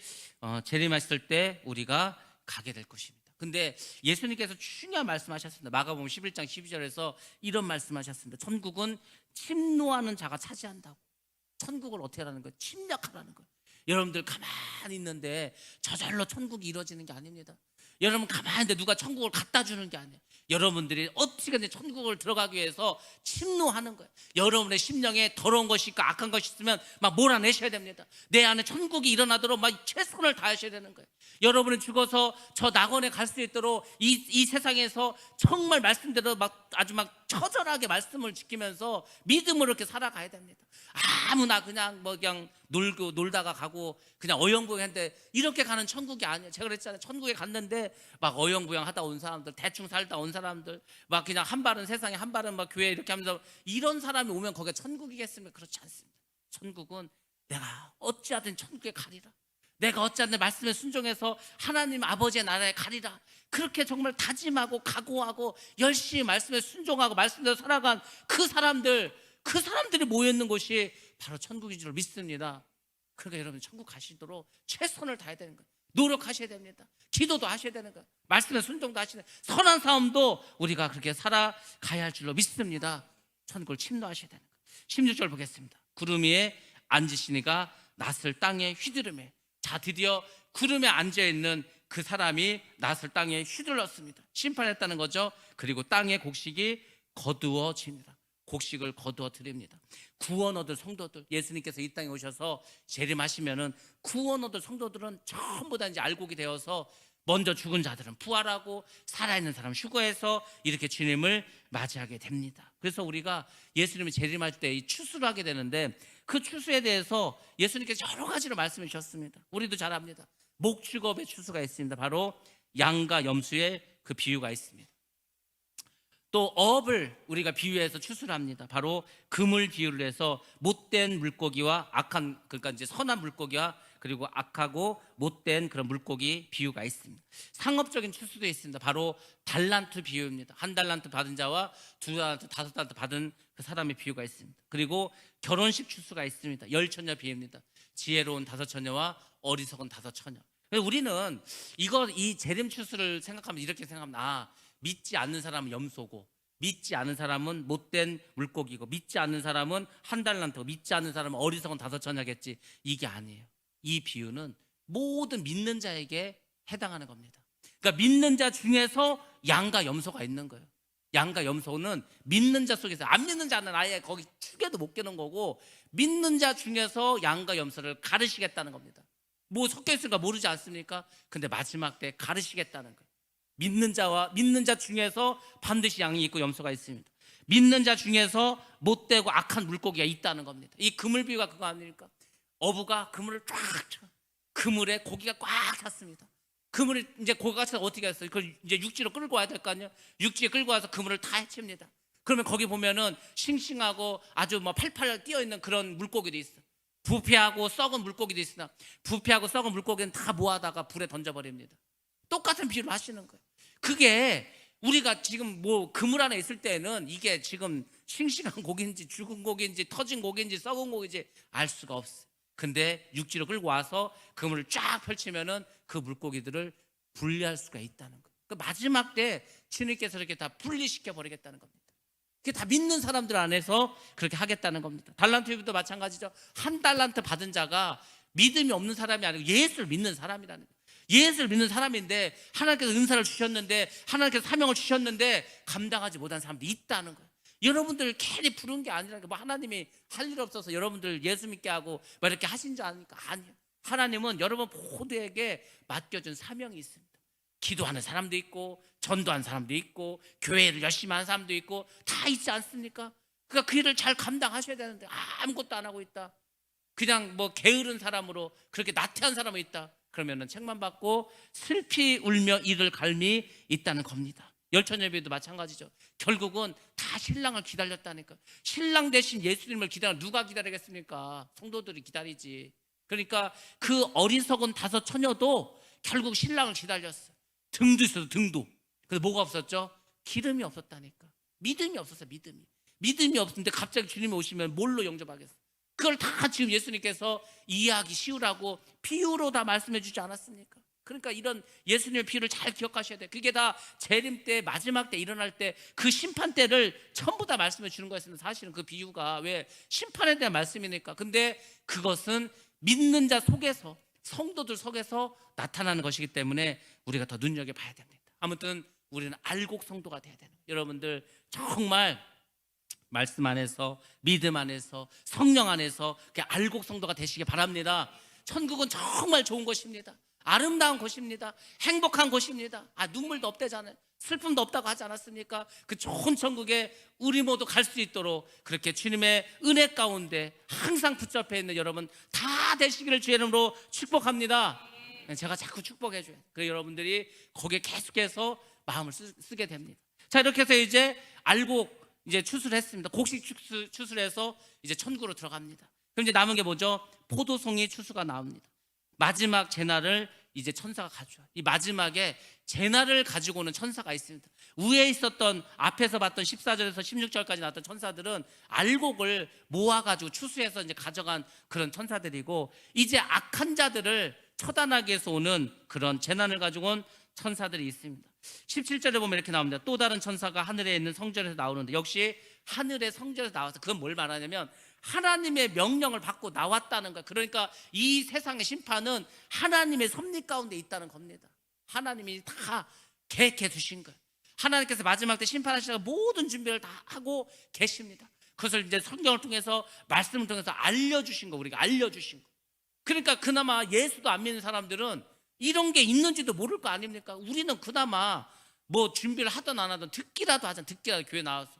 재림했을 때 우리가 가게 될 것입니다. 근데 예수님께서 중요한 말씀하셨습니다. 마가복음 11장 12절에서 이런 말씀하셨습니다. 천국은 침노하는 자가 차지한다고. 천국을 어떻게 하라는 거예요? 침략하라는 거예요. 여러분들 가만히 있는데 저절로 천국이 이루어지는 게 아닙니다. 여러분 가만히 있는데 누가 천국을 갖다 주는 게 아니에요. 여러분들이 어떻게든 천국을 들어가기 위해서 침노하는 거예요. 여러분의 심령에 더러운 것이 있고 악한 것이 있으면 막 몰아내셔야 됩니다. 내 안에 천국이 일어나도록 막 최선을 다하셔야 되는 거예요. 여러분은 죽어서 저 낙원에 갈 수 있도록 이 세상에서 정말 말씀대로 막 아주 막 처절하게 말씀을 지키면서 믿음으로 이렇게 살아가야 됩니다. 아무나 그냥 뭐 그냥 놀다가 가고 그냥 어영부영한데 이렇게 가는 천국이 아니에요. 제가 그랬잖아요. 천국에 갔는데 막 어영부영 하다 온 사람들, 대충 살다 온 사람들, 막 그냥 한 발은 세상에 한 발은 막 교회 이렇게 하면서 이런 사람이 오면 거기가 천국이겠습니까? 그렇지 않습니다. 천국은 내가 어찌하든 천국에 가리라. 내가 어찌하든 말씀에 순종해서 하나님 아버지의 나라에 가리라. 그렇게 정말 다짐하고 각오하고 열심히 말씀에 순종하고 말씀대로 살아간 그 사람들이 모여있는 곳이 바로 천국인 줄 믿습니다. 그러니까 여러분 천국 가시도록 최선을 다해야 되는 거예요. 노력하셔야 됩니다. 기도도 하셔야 되는 거예요. 말씀에 순종도 하셔야 돼요. 선한 싸움도 우리가 그렇게 살아가야 할 줄로 믿습니다. 천국을 침노하셔야 되는 거예요. 16절 보겠습니다. 구름 위에 앉으시니가 낯을 땅에 휘두르매. 자, 드디어 구름에 앉아있는 그 사람이 낯을 땅에 휘둘렀습니다. 심판했다는 거죠. 그리고 땅의 곡식이 거두어집니다. 곡식을 거두어 드립니다. 구원 얻을 성도들, 예수님께서 이 땅에 오셔서 재림하시면은 구원 얻을 성도들은 전부 다 이제 알곡이 되어서 먼저 죽은 자들은 부활하고 살아있는 사람 휴거해서 이렇게 주님을 맞이하게 됩니다. 그래서 우리가 예수님이 재림할 때 이 추수를 하게 되는데 그 추수에 대해서 예수님께서 여러 가지로 말씀해 주셨습니다. 우리도 잘 압니다. 목축업의 추수가 있습니다. 바로 양과 염소의 그 비유가 있습니다. 또 어업을 우리가 비유해서 추수를 합니다. 바로 금을 비유를 해서 못된 물고기와 악한, 그러니까 이제 선한 물고기와 그리고 악하고 못된 그런 물고기 비유가 있습니다. 상업적인 추수도 있습니다. 바로 달란트 비유입니다. 한 달란트 받은 자와 두 달란트, 다섯 달란트 받은 그 사람의 비유가 있습니다. 그리고 결혼식 추수가 있습니다. 열 처녀 비유입니다. 지혜로운 다섯 처녀와 어리석은 다섯 처녀. 우리는 이 재림 추수를 생각하면 이렇게 생각합니다. 믿지 않는 사람은 염소고, 믿지 않는 사람은 못된 물고기고, 믿지 않는 사람은 한 달란트고, 믿지 않는 사람은 어리석은 다섯 처녀겠지. 이게 아니에요. 이 비유는 모든 믿는 자에게 해당하는 겁니다. 그러니까 믿는 자 중에서 양과 염소가 있는 거예요. 양과 염소는 믿는 자 속에서, 안 믿는 자는 아예 거기 축에도 못 끼는 거고, 믿는 자 중에서 양과 염소를 가르시겠다는 겁니다. 뭐 섞여 있을까 모르지 않습니까? 근데 마지막 때 가르시겠다는 거예요. 믿는 자 중에서 반드시 양이 있고 염소가 있습니다. 믿는 자 중에서 못되고 악한 물고기가 있다는 겁니다. 이 그물 비유가 그거 아닙니까? 어부가 그물을 쫙 쳐. 그물에 고기가 꽉 찼습니다. 그물이 이제 고기가 차서 어떻게 했어요? 그걸 이제 육지로 끌고 와야 될 거 아니에요? 육지에 끌고 와서 그물을 다 해칩니다. 그러면 거기 보면은 싱싱하고 아주 뭐 팔팔 뛰어 있는 그런 물고기도 있어. 부패하고 썩은 물고기도 있으나 부패하고 썩은 물고기는 다 모아다가 불에 던져버립니다. 똑같은 비유를 하시는 거예요. 그게 우리가 지금 뭐 그물 안에 있을 때는 이게 지금 싱싱한 고기인지 죽은 고기인지 터진 고기인지 썩은 고기인지 알 수가 없어요. 근데 육지로 끌고 와서 그물을 쫙 펼치면은 그 물고기들을 분리할 수가 있다는 거예요. 그 마지막 때 주님께서 이렇게 다 분리시켜 버리겠다는 겁니다. 그게 다 믿는 사람들 안에서 그렇게 하겠다는 겁니다. 달란트 비유도 마찬가지죠. 한 달란트 받은 자가 믿음이 없는 사람이 아니고 예수를 믿는 사람이라는 거예요. 예수를 믿는 사람인데 하나님께서 은사를 주셨는데 하나님께서 사명을 주셨는데 감당하지 못한 사람도 있다는 거예요. 여러분들 괜히 부른 게 아니라 뭐 하나님이 할 일 없어서 여러분들 예수 믿게 하고 뭐 이렇게 하신 줄 아니까 아니요. 하나님은 여러분 모두에게 맡겨준 사명이 있습니다. 기도하는 사람도 있고 전도하는 사람도 있고 교회를 열심히 하는 사람도 있고 다 있지 않습니까? 그러니까 그 일을 잘 감당하셔야 되는데 아무것도 안 하고 있다. 그냥 뭐 게으른 사람으로 그렇게 나태한 사람이 있다. 그러면은 책만 받고 슬피 울며 이를 갈미 있다는 겁니다. 열처예배도 마찬가지죠. 결국은 다 신랑을 기다렸다니까. 신랑 대신 예수님을 기다려 누가 기다리겠습니까? 성도들이 기다리지. 그러니까 그 어리석은 다섯 처녀도 결국 신랑을 기다렸어. 등도 있어도 등도. 근데 뭐가 없었죠? 기름이 없었다니까. 믿음이 없었어. 믿음이 없는데 갑자기 주님이 오시면 뭘로 영접하겠어? 그걸 다 지금 예수님께서 이해하기 쉬우라고 비유로 다 말씀해 주지 않았습니까? 그러니까 이런 예수님의 비유를 잘 기억하셔야 돼요. 그게 다 재림 때 마지막 때 일어날 때 그 심판 때를 전부 다 말씀해 주는 거였습니다. 사실은 그 비유가 왜 심판에 대한 말씀이니까. 근데 그것은 믿는 자 속에서 성도들 속에서 나타나는 것이기 때문에 우리가 더 눈여겨봐야 됩니다. 아무튼 우리는 알곡 성도가 돼야 되는 거예요. 여러분들 정말 말씀 안에서 믿음 안에서 성령 안에서 알곡 성도가 되시기 바랍니다. 천국은 정말 좋은 곳입니다. 아름다운 곳입니다. 행복한 곳입니다. 눈물도 없대잖아요. 슬픔도 없다고 하지 않았습니까? 그 좋은 천국에 우리 모두 갈 수 있도록 그렇게 주님의 은혜 가운데 항상 붙잡혀 있는 여러분 다 되시기를 주의 이름으로 축복합니다. 제가 자꾸 축복해 줘요. 그래서 여러분들이 거기에 계속해서 마음을 쓰게 됩니다. 자, 이렇게 해서 이제 알곡 이제 추수했습니다. 곡식 추수해서 이제 천국으로 들어갑니다. 그럼 이제 남은 게 뭐죠? 포도송이 추수가 나옵니다. 마지막 제날을 이제 천사가 가져와요. 이 마지막에 제날을 가지고 오는 천사가 있습니다. 위에 있었던 앞에서 봤던 14절에서 16절까지 나왔던 천사들은 알곡을 모아가지고 추수해서 이제 가져간 그런 천사들이고, 이제 악한 자들을 처단하기 위해서 오는 그런 재난을 가지고 온 천사들이 있습니다. 17절에 보면 이렇게 나옵니다. 또 다른 천사가 하늘에 있는 성전에서 나오는데, 역시 하늘의 성전에서 나와서 그건 뭘 말하냐면 하나님의 명령을 받고 나왔다는 거예요. 그러니까 이 세상의 심판은 하나님의 섭리 가운데 있다는 겁니다. 하나님이 다 계획해 두신 거예요. 하나님께서 마지막 때 심판하시다가 모든 준비를 다 하고 계십니다. 그것을 이제 성경을 통해서 말씀을 통해서 알려주신 거, 우리가 알려주신 거. 그러니까 그나마 예수도 안 믿는 사람들은 이런 게 있는지도 모를 거 아닙니까? 우리는 그나마 뭐 준비를 하든 안 하든 듣기라도 하잖아. 듣기라도 교회 나와서.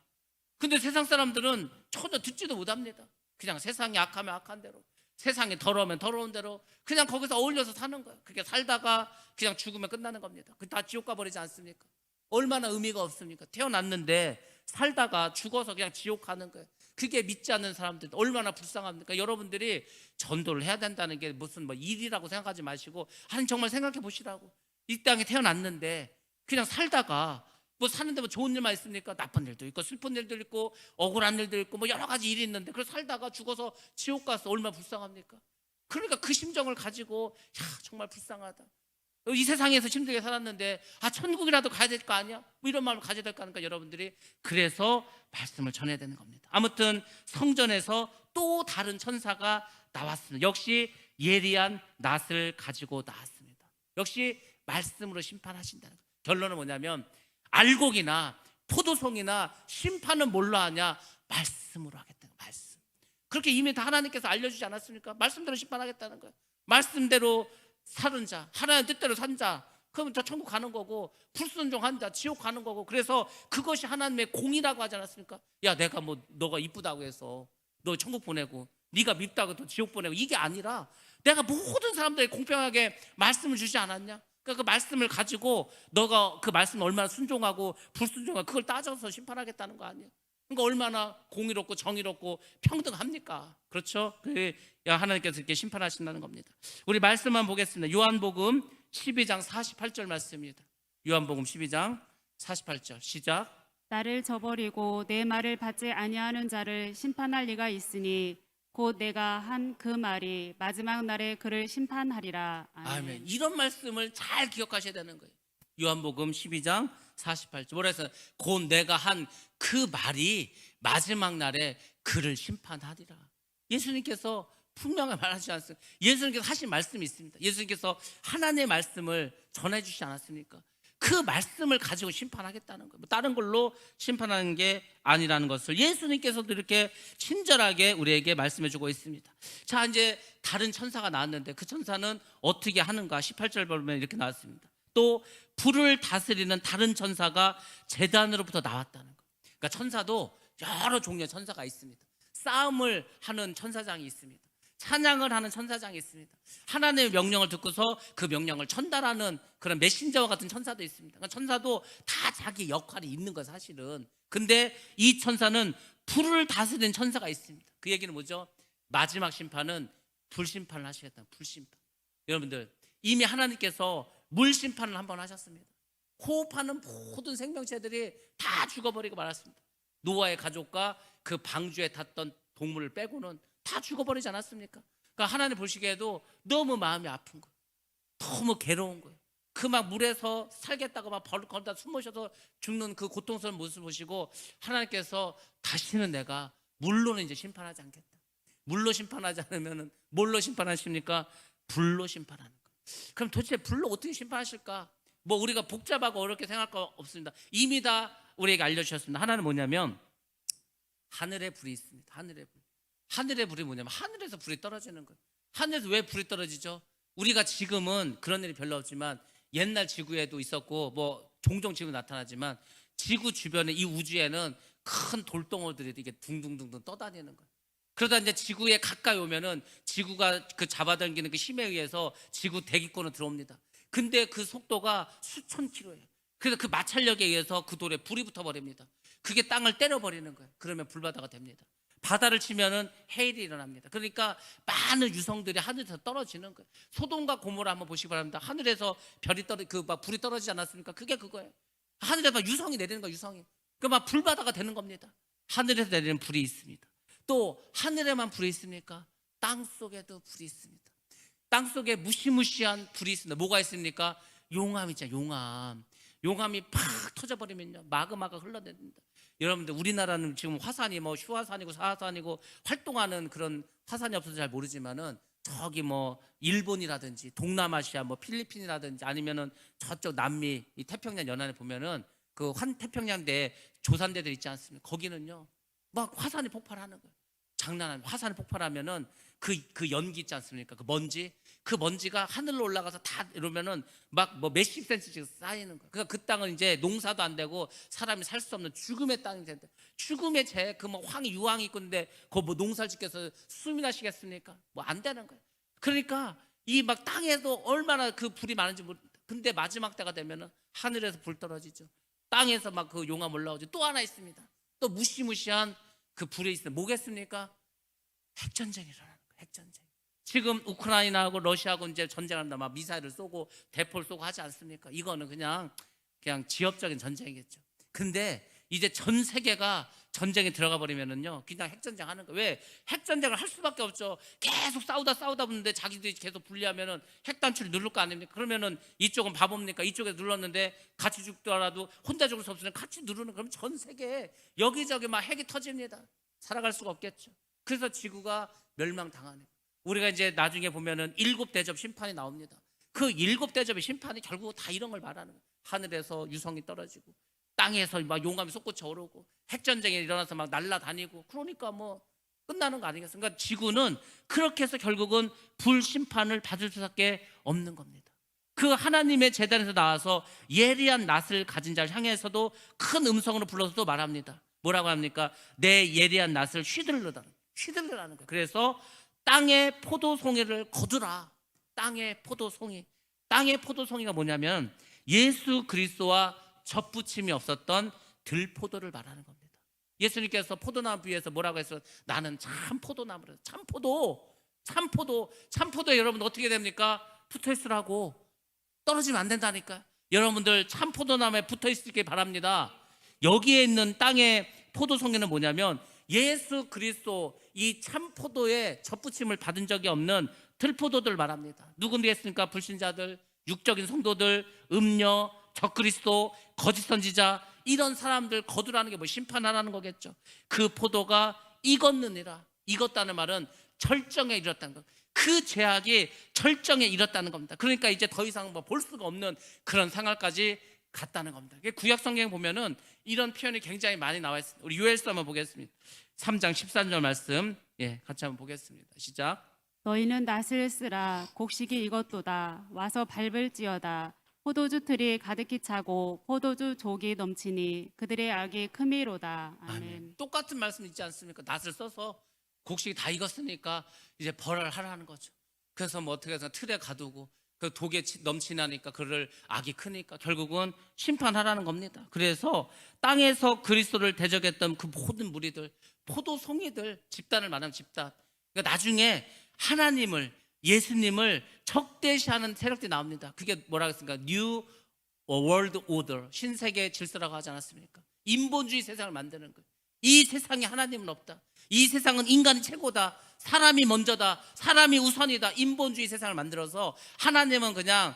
근데 세상 사람들은 전혀 듣지도 못합니다. 그냥 세상이 악하면 악한 대로, 세상이 더러우면 더러운 대로 그냥 거기서 어울려서 사는 거예요. 그렇게 살다가 그냥 죽으면 끝나는 겁니다. 그 다 지옥 가버리지 않습니까? 얼마나 의미가 없습니까? 태어났는데 살다가 죽어서 그냥 지옥 가는 거예요. 그게 믿지 않는 사람들 얼마나 불쌍합니까? 여러분들이 전도를 해야 된다는 게 무슨 뭐 일이라고 생각하지 마시고, 아니 정말 생각해 보시라고. 이 땅에 태어났는데 그냥 살다가 뭐 사는데 뭐 좋은 일만 있습니까? 나쁜 일도 있고 슬픈 일도 있고 억울한 일도 있고 뭐 여러 가지 일이 있는데, 그래서 살다가 죽어서 지옥 가서 얼마나 불쌍합니까? 그러니까 그 심정을 가지고 정말 불쌍하다, 이 세상에서 힘들게 살았는데 천국이라도 가야 될 거 아니야? 뭐 이런 마음을 가져야 될 거 아닙니까? 여러분들이 그래서 말씀을 전해야 되는 겁니다. 아무튼 성전에서 또 다른 천사가 나왔습니다. 역시 예리한 낫을 가지고 나왔습니다. 역시 말씀으로 심판하신다는 거예요. 결론은 뭐냐면 알곡이나 포도송이나 심판은 뭘로 하냐? 말씀으로 하겠다는 거예요. 말씀. 그렇게 이미 다 하나님께서 알려주지 않았습니까? 말씀대로 심판하겠다는 거예요. 말씀대로 사는 자, 하나님 뜻대로 산 자, 그러면 저 천국 가는 거고, 불순종한 자 지옥 가는 거고. 그래서 그것이 하나님의 공이라고 하지 않았습니까? 야, 내가 뭐 너가 이쁘다고 해서 너 천국 보내고, 네가 밉다고 또 지옥 보내고, 이게 아니라 내가 모든 사람들에게 공평하게 말씀을 주지 않았냐? 그러니까 그 말씀을 가지고 너가 그 말씀을 얼마나 순종하고 불순종하고 그걸 따져서 심판하겠다는 거 아니에요? 그러니까 얼마나 공의롭고 정의롭고 평등합니까? 그렇죠? 하나님께서 이렇게 심판하신다는 겁니다. 우리 말씀만 보겠습니다. 요한복음 12장 48절 말씀입니다. 요한복음 12장 48절 시작. 나를 저버리고 내 말을 받지 아니하는 자를 심판할 리가 있으니 곧 내가 한 그 말이 마지막 날에 그를 심판하리라. 아멘. 이런 말씀을 잘 기억하셔야 되는 거예요. 요한복음 12장 48절 뭐라 해서 곧 내가 한 그 말이 마지막 날에 그를 심판하리라. 예수님께서 분명히 말하지 않습니까? 예수님께서 하신 말씀이 있습니다. 예수님께서 하나님의 말씀을 전해주시지 않았습니까? 그 말씀을 가지고 심판하겠다는 거예요. 뭐 다른 걸로 심판하는 게 아니라는 것을 예수님께서도 이렇게 친절하게 우리에게 말씀해 주고 있습니다. 자, 이제 다른 천사가 나왔는데 그 천사는 어떻게 하는가? 18절 보면 이렇게 나왔습니다. 또 불을 다스리는 다른 천사가 제단으로부터 나왔다는 거예요. 그러니까 천사도 여러 종류의 천사가 있습니다. 싸움을 하는 천사장이 있습니다. 찬양을 하는 천사장이 있습니다. 하나님의 명령을 듣고서 그 명령을 전달하는 그런 메신저와 같은 천사도 있습니다. 그러니까 천사도 다 자기 역할이 있는 거예요, 사실은. 근데 이 천사는 불을 다스리는 천사가 있습니다. 그 얘기는 뭐죠? 마지막 심판은 불심판을 하시겠다. 불심판. 여러분들, 이미 하나님께서 물심판을 한번 하셨습니다. 호흡하는 모든 생명체들이 다 죽어버리고 말았습니다. 노아의 가족과 그 방주에 탔던 동물을 빼고는 다 죽어버리지 않았습니까? 그러니까 하나님 보시기에도 너무 마음이 아픈 거예요. 너무 괴로운 거예요. 그 막 물에서 살겠다고 막 벌거리다 숨 모셔서 죽는 그 고통스러운 모습을 보시고 하나님께서 다시는 내가 물로는 이제 심판하지 않겠다. 물로 심판하지 않으면 뭘로 심판하십니까? 불로 심판하는 거예요. 그럼 도대체 불로 어떻게 심판하실까? 뭐 우리가 복잡하고 어렵게 생각할 거 없습니다. 이미 다 우리에게 알려주셨습니다. 하나는 뭐냐면 하늘에 불이 있습니다. 하늘에 불. 하늘의 불이 뭐냐면 하늘에서 불이 떨어지는 거예요. 하늘에서 왜 불이 떨어지죠? 우리가 지금은 그런 일이 별로 없지만 옛날 지구에도 있었고 뭐 종종 지구 나타나지만 지구 주변에 이 우주에는 큰 돌덩어리들이 이렇게 둥둥둥둥 떠다니는 거예요. 그러다 이제 지구에 가까이 오면은 지구가 그 잡아당기는 그 힘에 의해서 지구 대기권으로 들어옵니다. 근데 그 속도가 수천 킬로예요. 그래서 그 마찰력에 의해서 그 돌에 불이 붙어버립니다. 그게 땅을 때려버리는 거예요. 그러면 불바다가 됩니다. 바다를 치면은 해일이 일어납니다. 그러니까 많은 유성들이 하늘에서 떨어지는 거예요. 소돔과 고모라 한번 보시기 바랍니다. 하늘에서 별이 막 불이 떨어지지 않았습니까? 그게 그거예요. 하늘에서 막 유성이 내리는 거예요. 유성이. 그 막 불바다가 되는 겁니다. 하늘에서 내리는 불이 있습니다. 또 하늘에만 불이 있습니까? 땅 속에도 불이 있습니다. 땅 속에 무시무시한 불이 있습니다. 뭐가 있습니까? 용암 있잖아요. 용암. 용암이 팍 터져버리면요 마그마가 흘러내립니다. 여러분들 우리나라는 지금 화산이 뭐 휴화산이고 사화산이고 활동하는 그런 화산이 없어서 잘 모르지만은 저기 뭐 일본이라든지 동남아시아 뭐 필리핀이라든지 아니면은 저쪽 남미 이 태평양 연안에 보면은 그 환태평양대 조산대들 있지 않습니까? 거기는요 막 화산이 폭발하는 거예요. 장난 아니에요. 화산이 폭발하면은 그 연기 있지 않습니까? 그 먼지가 하늘로 올라가서 다 이러면은 막 뭐 몇십 센치씩 쌓이는 거예요. 그러니까 그 땅은 이제 농사도 안 되고 사람이 살 수 없는 죽음의 땅이 된다. 죽음의 재, 그 뭐 황이 유황이 있건데 그 뭐 농사를 짓겠어 숨이 나시겠습니까? 뭐 안 되는 거예요. 그러니까 이 막 땅에도 얼마나 그 불이 많은지 모릅니다. 근데 마지막 때가 되면은 하늘에서 불 떨어지죠. 땅에서 막 그 용암 올라오죠. 또 하나 있습니다. 또 무시무시한 그 불이 있어요. 뭐겠습니까? 핵전쟁이 일어나는 거예요. 핵전쟁. 지금 우크라이나하고 러시아하고 이제 전쟁한다. 막 미사일을 쏘고 대포를 쏘고 하지 않습니까? 이거는 그냥 지역적인 전쟁이겠죠. 근데 이제 전 세계가 전쟁에 들어가 버리면은요, 그냥 핵전쟁 하는 거예요. 왜? 핵전쟁을 할 수밖에 없죠. 계속 싸우다 보는데 자기들이 계속 분리하면은 핵단추를 누를 거 아닙니까? 그러면은 이쪽은 바보입니까? 이쪽에 눌렀는데 같이 죽더라도 혼자 죽을 수 없으면 같이 누르는, 그러면 전 세계에 여기저기 막 핵이 터집니다. 살아갈 수가 없겠죠. 그래서 지구가 멸망당하는. 우리가 이제 나중에 보면은 7대접 심판이 나옵니다. 그 7대접의 심판이 결국 다 이런 걸 말하는 거예요. 하늘에서 유성이 떨어지고 땅에서 막 용암이 솟구쳐 오르고 핵전쟁이 일어나서 막 날아다니고, 그러니까 뭐 끝나는 거 아니겠습니까? 그러니까 지구는 그렇게 해서 결국은 불심판을 받을 수밖에 없는 겁니다. 그 하나님의 제단에서 나와서 예리한 낫을 가진 자를 향해서도 큰 음성으로 불러서 또 말합니다. 뭐라고 합니까? 내 예리한 낫을 휘둘르라는 거예요. 그래서 땅의 포도송이를 거두라. 땅의 포도송이. 땅의 포도송이가 뭐냐면 예수 그리스도와 접붙임이 없었던 들포도를 말하는 겁니다. 예수님께서 포도나무 위에서 뭐라고 했어요? 나는 참 포도나무라. 참포도에 여러분 어떻게 됩니까? 붙어 있으라고. 떨어지면 안 된다니까요. 여러분들 참 포도나무에 붙어 있으길 바랍니다. 여기에 있는 땅의 포도송이는 뭐냐면 예수 그리스도 이 참포도에 접붙임을 받은 적이 없는 들포도들 말합니다. 누구겠습니까? 불신자들, 육적인 성도들, 음녀, 적그리스도, 거짓 선지자, 이런 사람들 거두라는 게 뭐 심판하라는 거겠죠. 그 포도가 익었느니라. 익었다는 말은 절정에 이르렀다는 것. 그 죄악이 절정에 이르렀다는 겁니다. 그러니까 이제 더 이상 뭐 볼 수가 없는 그런 상황까지 갔다는 겁니다. 구약 성경에 보면은 이런 표현이 굉장히 많이 나와 있습니다. 우리 요엘서 한번 보겠습니다. 3장 13절 말씀, 같이 한번 보겠습니다. 시작. 너희는 낫을 쓰라 곡식이 익었도다 와서 밟을지어다 포도주 틀이 가득히 차고 포도주 족이 넘치니 그들의 악이 크미로다. 아멘. 똑같은 말씀 있지 않습니까? 낫을 써서 곡식이 다 익었으니까 이제 벌을 하라는 거죠. 그래서 뭐 어떻게 해서 틀에 가두고 그 독에 넘치나니까 그를 악이 크니까 결국은 심판하라는 겁니다. 그래서 땅에서 그리스도를 대적했던 그 모든 무리들, 포도송이들, 집단을 말하면 집단. 그러니까 나중에 하나님을, 예수님을 적대시하는 세력들이 나옵니다. 그게 뭐라고 했습니까? New World Order, 신세계 질서라고 하지 않았습니까? 인본주의 세상을 만드는 거예요. 이 세상에 하나님은 없다. 이 세상은 인간이 최고다. 사람이 먼저다. 사람이 우선이다. 인본주의 세상을 만들어서 하나님은 그냥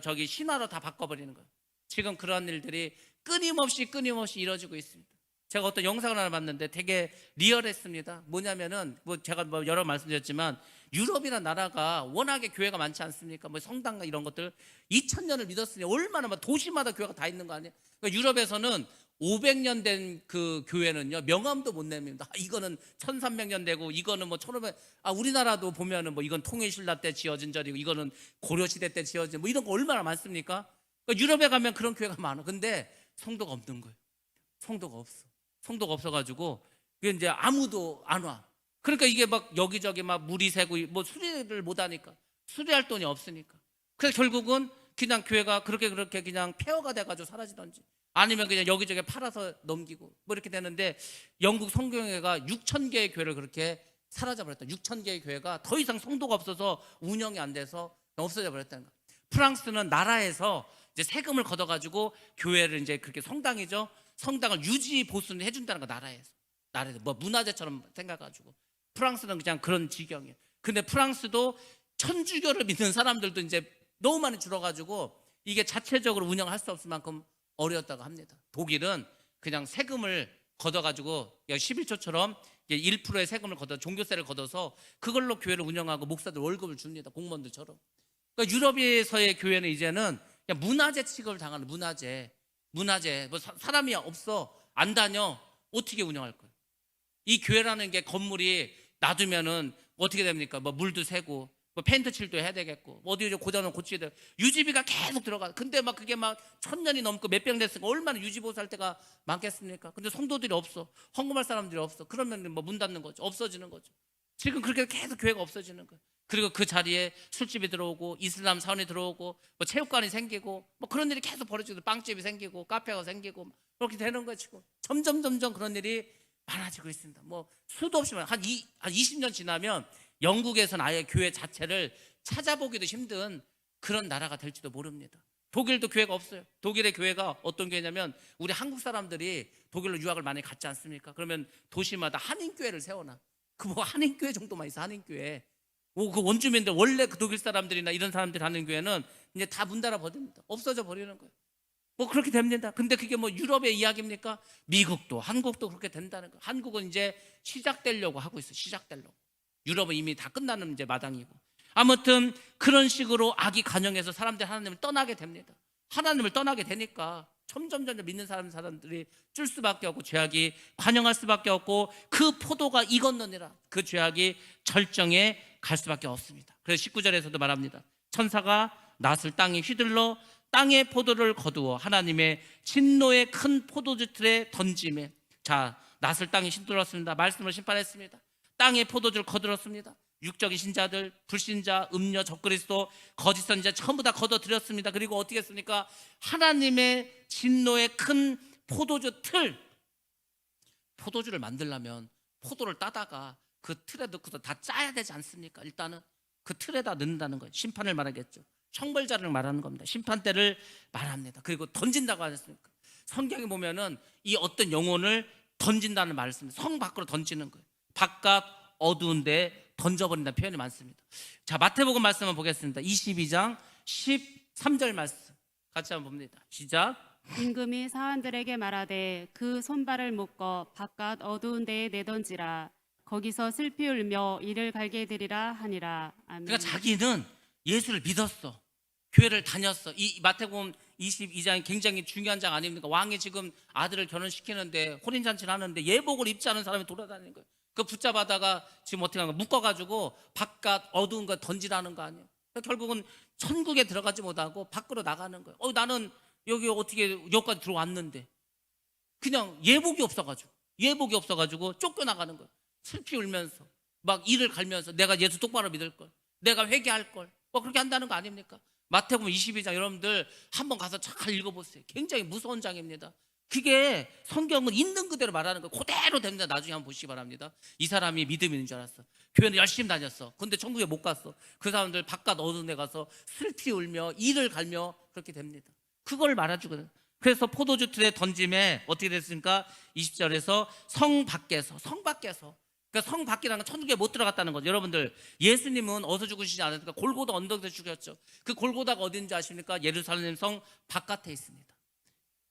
저기 신화로 다 바꿔버리는 거예요. 지금 그런 일들이 끊임없이 이루어지고 있습니다. 제가 어떤 영상을 하나 봤는데 되게 리얼했습니다. 뭐냐면은 제가 여러 번 말씀드렸지만 유럽이라는 나라가 워낙에 교회가 많지 않습니까? 성당과 이런 것들 2000년을 믿었으니 얼마나 도시마다 교회가 다 있는 거 아니에요? 그러니까 유럽에서는 500년 된 그 교회는요 명함도 못 냅니다. 이거는 1300년 되고 이거는 1500. 우리나라도 보면은 이건 통일신라 때 지어진 절이고 이거는 고려시대 때 지어진 이런 거 얼마나 많습니까? 그러니까 유럽에 가면 그런 교회가 많아. 근데 성도가 없는 거예요. 성도가 없어. 성도가 없어가지고 이제 아무도 안 와. 그러니까 이게 여기저기 물이 새고 수리를 못 하니까 수리할 돈이 없으니까. 그래서 결국은 그냥 교회가 그렇게 그냥 폐허가 돼가지고 사라지던지 아니면 그냥 여기저기 팔아서 넘기고 이렇게 되는데 영국 성경회가 6,000개의 교회를 그렇게 사라져 버렸다. 6,000개의 교회가 더 이상 성도가 없어서 운영이 안 돼서 없어져 버렸다는 거. 프랑스는 나라에서 이제 세금을 걷어가지고 교회를 이제 그렇게 성당이죠. 성당을 유지 보수는 해준다는 거. 나라에서 문화재처럼 생각가지고 프랑스는 그냥 그런 지경이에요. 근데 프랑스도 천주교를 믿는 사람들도 이제 너무 많이 줄어가지고 이게 자체적으로 운영할 수 없을 만큼 어려웠다고 합니다. 독일은 그냥 세금을 걷어가지고 11조처럼 1%의 세금을 종교세를 걷어서 그걸로 교회를 운영하고 목사들 월급을 줍니다. 공무원들처럼. 그러니까 유럽에서의 교회는 이제는 그냥 문화재 취급을 당하는 문화재. 사람이 없어 안 다녀 어떻게 운영할 거예요? 이 교회라는 게 건물이 놔두면은 어떻게 됩니까? 물도 새고 페인트 칠도 해야 되겠고 어디 고장은 고치야 되고 유지비가 계속 들어가. 근데 그게 1000년이 넘고 몇 병 됐으니까 얼마나 유지보수할 때가 많겠습니까? 근데 성도들이 없어. 헌금할 사람들이 없어. 그러면 문 닫는 거죠. 없어지는 거죠. 지금 그렇게 계속 교회가 없어지는 거예요. 그리고 그 자리에 술집이 들어오고 이슬람 사원이 들어오고 체육관이 생기고 그런 일이 계속 벌어지고 빵집이 생기고 카페가 생기고 그렇게 되는 거예요. 지금 점점 그런 일이 많아지고 있습니다. 수도 없이 한 20년 지나면 영국에서는 아예 교회 자체를 찾아보기도 힘든 그런 나라가 될지도 모릅니다. 독일도 교회가 없어요. 독일의 교회가 어떤 교회냐면 우리 한국 사람들이 독일로 유학을 많이 갔지 않습니까? 그러면 도시마다 한인교회를 세워놔. 한인교회 정도만 있어. 한인교회. 그 원주민들 원래 그 독일 사람들이나 이런 사람들이 하는 교회는 이제 다 문 닫아 버립니다. 없어져 버리는 거예요. 그렇게 됩니다. 근데 그게 유럽의 이야기입니까? 미국도 한국도 그렇게 된다는 거예요. 한국은 이제 시작되려고 하고 있어요. 시작되려고. 유럽은 이미 다 끝나는 이제 마당이고. 아무튼 그런 식으로 악이 간영해서 사람들이 하나님을 떠나게 됩니다. 하나님을 떠나게 되니까 점점 믿는 사람들이 줄 수밖에 없고 죄악이 관영할 수밖에 없고 그 포도가 익었느니라. 그 죄악이 절정에 갈 수밖에 없습니다. 그래서 19절에서도 말합니다. 천사가 낫을 땅에 휘둘러 땅의 포도를 거두어 하나님의 진노의 큰 포도주 틀에 던짐에. 자, 낫을 땅에 휘둘렀습니다. 말씀을 심판했습니다. 땅의 포도주를 거들었습니다. 육적인 신자들, 불신자, 음녀, 적그리스도, 거짓 선지자 전부 다 거둬들였습니다. 그리고 어떻게 했습니까? 하나님의 진노의 큰 포도주 틀. 포도주를 만들려면 포도를 따다가 그 틀에 넣고서 다 짜야 되지 않습니까? 일단은 그 틀에다 넣는다는 거예요. 심판을 말하겠죠. 형벌자를 말하는 겁니다. 심판대를 말합니다. 그리고 던진다고 하셨습니까? 성경에 보면은 이 어떤 영혼을 던진다는 말을 씁니다. 성 밖으로 던지는 거예요. 바깥 어두운 데 던져버린다는 표현이 많습니다. 자, 마태복음 말씀 한번 보겠습니다. 22장 13절 말씀 같이 한번 봅니다. 시작. 임금이 사환들에게 말하되 그 손발을 묶어 바깥 어두운 데에 내던지라. 거기서 슬피 울며 이를 갈게 되리라 하니라. 아멘. 그러니까 자기는 예수를 믿었어. 교회를 다녔어. 이 마태복음 22장이 굉장히 중요한 장 아닙니까? 왕이 지금 아들을 결혼시키는데 혼인잔치를 하는데 예복을 입지 않은 사람이 돌아다니는 거예요. 그 붙잡아다가 지금 어떻게 하는 거야? 묶어가지고 바깥 어두운 거 던지라는 거 아니에요. 그러니까 결국은 천국에 들어가지 못하고 밖으로 나가는 거예요. 나는 여기 어떻게 여기까지 들어왔는데 그냥 예복이 없어가지고 쫓겨나가는 거예요. 슬피 울면서 막 이를 갈면서 내가 예수 똑바로 믿을 걸, 내가 회개할 걸, 뭐 그렇게 한다는 거 아닙니까? 마태복음 22장 여러분들 한번 가서 잘 읽어보세요. 굉장히 무서운 장입니다. 그게 성경은 있는 그대로 말하는 거예요. 그대로 됩니다. 나중에 한번 보시기 바랍니다. 이 사람이 믿음이 있는 줄 알았어. 교회는 열심히 다녔어. 근데 천국에 못 갔어. 그 사람들 바깥 어두운 데 가서 슬피 울며 이를 갈며 그렇게 됩니다. 그걸 말해주거든. 그래서 포도주 틀에 던짐에 어떻게 됐습니까? 20절에서 성 밖에서 그러니까 성 밖이라는 건 천국에 못 들어갔다는 거죠. 여러분들 예수님은 어디서 죽으시지 않았습니까? 골고다 언덕에서 죽였죠. 그 골고다가 어딘지 아십니까? 예루살렘 성 바깥에 있습니다.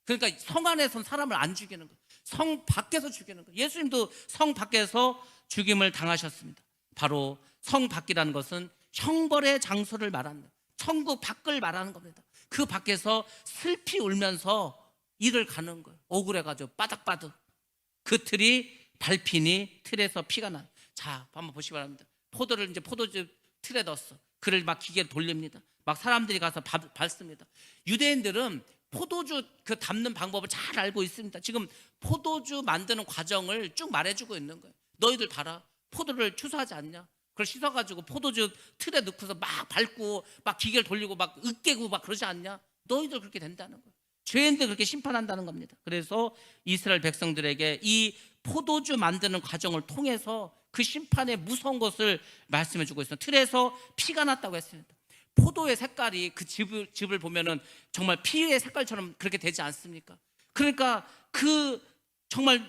그러니까 성 안에서는 사람을 안 죽이는 거예요. 성 밖에서 죽이는 거예요. 예수님도 성 밖에서 죽임을 당하셨습니다. 바로 성 밖이라는 것은 형벌의 장소를 말하는 거예요. 천국 밖을 말하는 겁니다. 그 밖에서 슬피 울면서 일을 가는 거예요. 억울해가지고 바닥바닥 그 틀이 밟히니 틀에서 피가 나. 자, 한번 보시기 바랍니다. 포도를 이제 포도주 틀에 넣었어. 그를 막 기계로 돌립니다. 막 사람들이 가서 밟습니다. 유대인들은 포도주 그 담는 방법을 잘 알고 있습니다. 지금 포도주 만드는 과정을 쭉 말해주고 있는 거예요. 너희들 봐라. 포도를 추수하지 않냐? 그걸 씻어가지고 포도주 틀에 넣고서 막 밟고 막 기계를 돌리고 막 으깨고 막 그러지 않냐? 너희들 그렇게 된다는 거예요. 죄인들 그렇게 심판한다는 겁니다. 그래서 이스라엘 백성들에게 이 포도주 만드는 과정을 통해서 그 심판의 무서운 것을 말씀해 주고 있어요. 틀에서 피가 났다고 했습니다. 포도의 색깔이 그 즙을 보면은 정말 피의 색깔처럼 그렇게 되지 않습니까? 그러니까 그 정말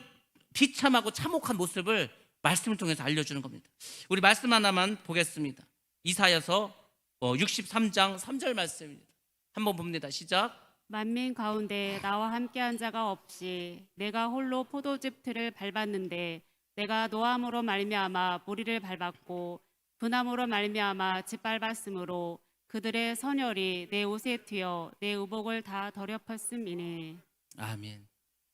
비참하고 참혹한 모습을 말씀을 통해서 알려주는 겁니다. 우리 말씀 하나만 보겠습니다. 이사야서 63장 3절 말씀입니다. 한번 봅니다. 시작. 만민 가운데 나와 함께한 자가 없이 내가 홀로 포도즙 틀을 밟았는데 내가 노함으로 말미암아 무리를 밟았고 분함으로 말미암아 짓밟았으므로 그들의 선혈이 내 옷에 튀어 내 의복을 다 더럽혔음이네. 아멘.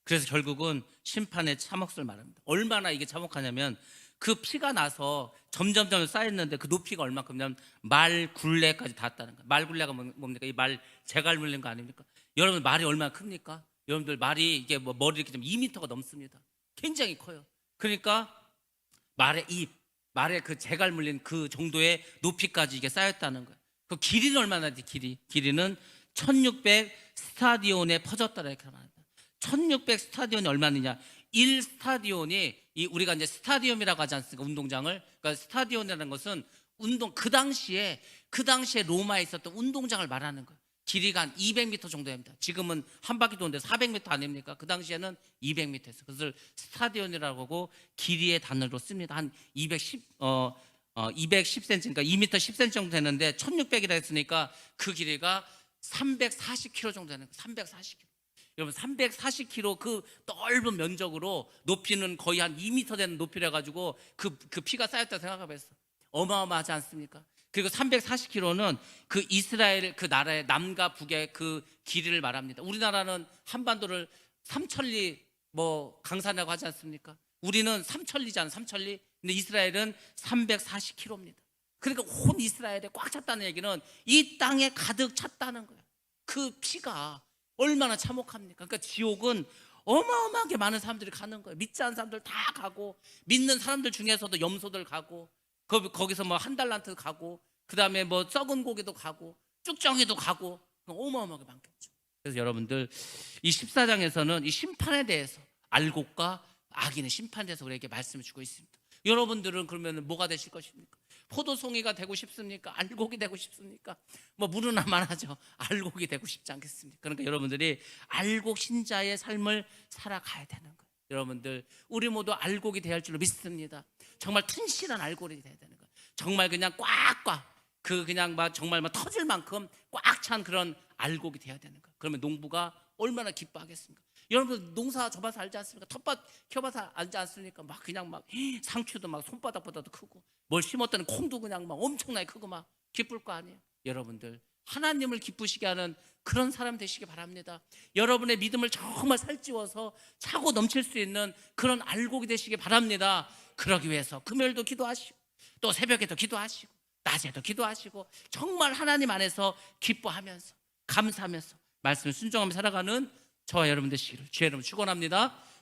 그래서 결국은 심판의 참혹을 말합니다. 얼마나 이게 참혹하냐면 그 피가 나서 점점점 쌓였는데 그 높이가 얼마큼이냐면 말 굴레까지 닿았다는 거예요. 말 굴레가 뭡니까? 이 말 재갈 물린 거 아닙니까? 여러분 말이 얼마나 큽니까? 여러분들 말이 이게 뭐 머리 이렇게 좀 2m가 넘습니다. 굉장히 커요. 그러니까 말의 입, 말의 그 재갈 물린 그 정도의 높이까지 이게 쌓였다는 거예요. 그 길이는 얼마나 돼? 길이는 1600 스타디온에 퍼졌다라 이렇게 말합니다. 1600 스타디온이 얼마느냐? 1 스타디온이 우리가 이제 스타디움이라고 하지 않습니까? 운동장을. 그러니까 스타디온이라는 것은 그 당시에 로마에 있었던 운동장을 말하는 거예요. 길이가 한 200m 정도 됩니다. 지금은 한 바퀴 도는데 400m 아닙니까? 그 당시에는 200m였어요. 그것을 스타디온이라고 하고 길이의 단어로 씁니다. 한 210cm, 그러니까 2m 10cm 정도 되는데 1600이라 했으니까 그 길이가 340km 정도 되는 거예요. 340km. 여러분 340km 그 넓은 면적으로 높이는 거의 한 2m 되는 높이라 가지고 그 피가 쌓였다고 생각해봤어. 어마어마하지 않습니까? 그리고 340km는 그 이스라엘 그 나라의 남과 북의 그 길이를 말합니다. 우리나라는 한반도를 삼천리 뭐 강산이라고 하지 않습니까? 우리는 삼천리잖아, 삼천리. 근데 이스라엘은 340km입니다. 그러니까 온 이스라엘에 꽉 찼다는 얘기는 이 땅에 가득 찼다는 거예요. 그 피가 얼마나 참혹합니까? 그러니까 지옥은 어마어마하게 많은 사람들이 가는 거예요. 믿지 않는 사람들 다 가고, 믿는 사람들 중에서도 염소들 가고, 거기서 뭐 한 달란트 가고, 그 다음에 뭐 썩은 고기도 가고, 쭉정이도 가고, 어마어마하게 많겠죠. 그래서 여러분들 이 14장에서는 이 심판에 대해서 알곡과 악인의 심판에 대해서 우리에게 말씀을 주고 있습니다. 여러분들은 그러면 뭐가 되실 것입니까? 포도송이가 되고 싶습니까? 알곡이 되고 싶습니까? 뭐 물으나만 하죠. 알곡이 되고 싶지 않겠습니까? 그러니까 여러분들이 알곡 신자의 삶을 살아가야 되는 거예요. 여러분들 우리 모두 알곡이 되어야 할 줄로 믿습니다. 정말 튼실한 알곡이 되어야 되는 거예요. 정말 그냥 꽉꽉 그냥 막 정말 막 터질 만큼 꽉 찬 그런 알곡이 되어야 되는 거예요. 그러면 농부가 얼마나 기뻐하겠습니까? 여러분 농사 져봐서 알지 않습니까? 텃밭 켜봐서 알지 않습니까? 막 그냥 막 상추도 막 손바닥보다도 크고 뭘 심었더니 콩도 그냥 막 엄청나게 크고 막 기쁠 거 아니에요. 여러분들 하나님을 기쁘시게 하는 그런 사람 되시기 바랍니다. 여러분의 믿음을 정말 살찌워서 차고 넘칠 수 있는 그런 알곡이 되시기 바랍니다. 그러기 위해서 금요일도 기도하시고 또 새벽에도 기도하시고 낮에도 기도하시고 정말 하나님 안에서 기뻐하면서 감사하면서 말씀을 순종하며 살아가는 저와 여러분 되시기를 주의 이름으로 축원합니다.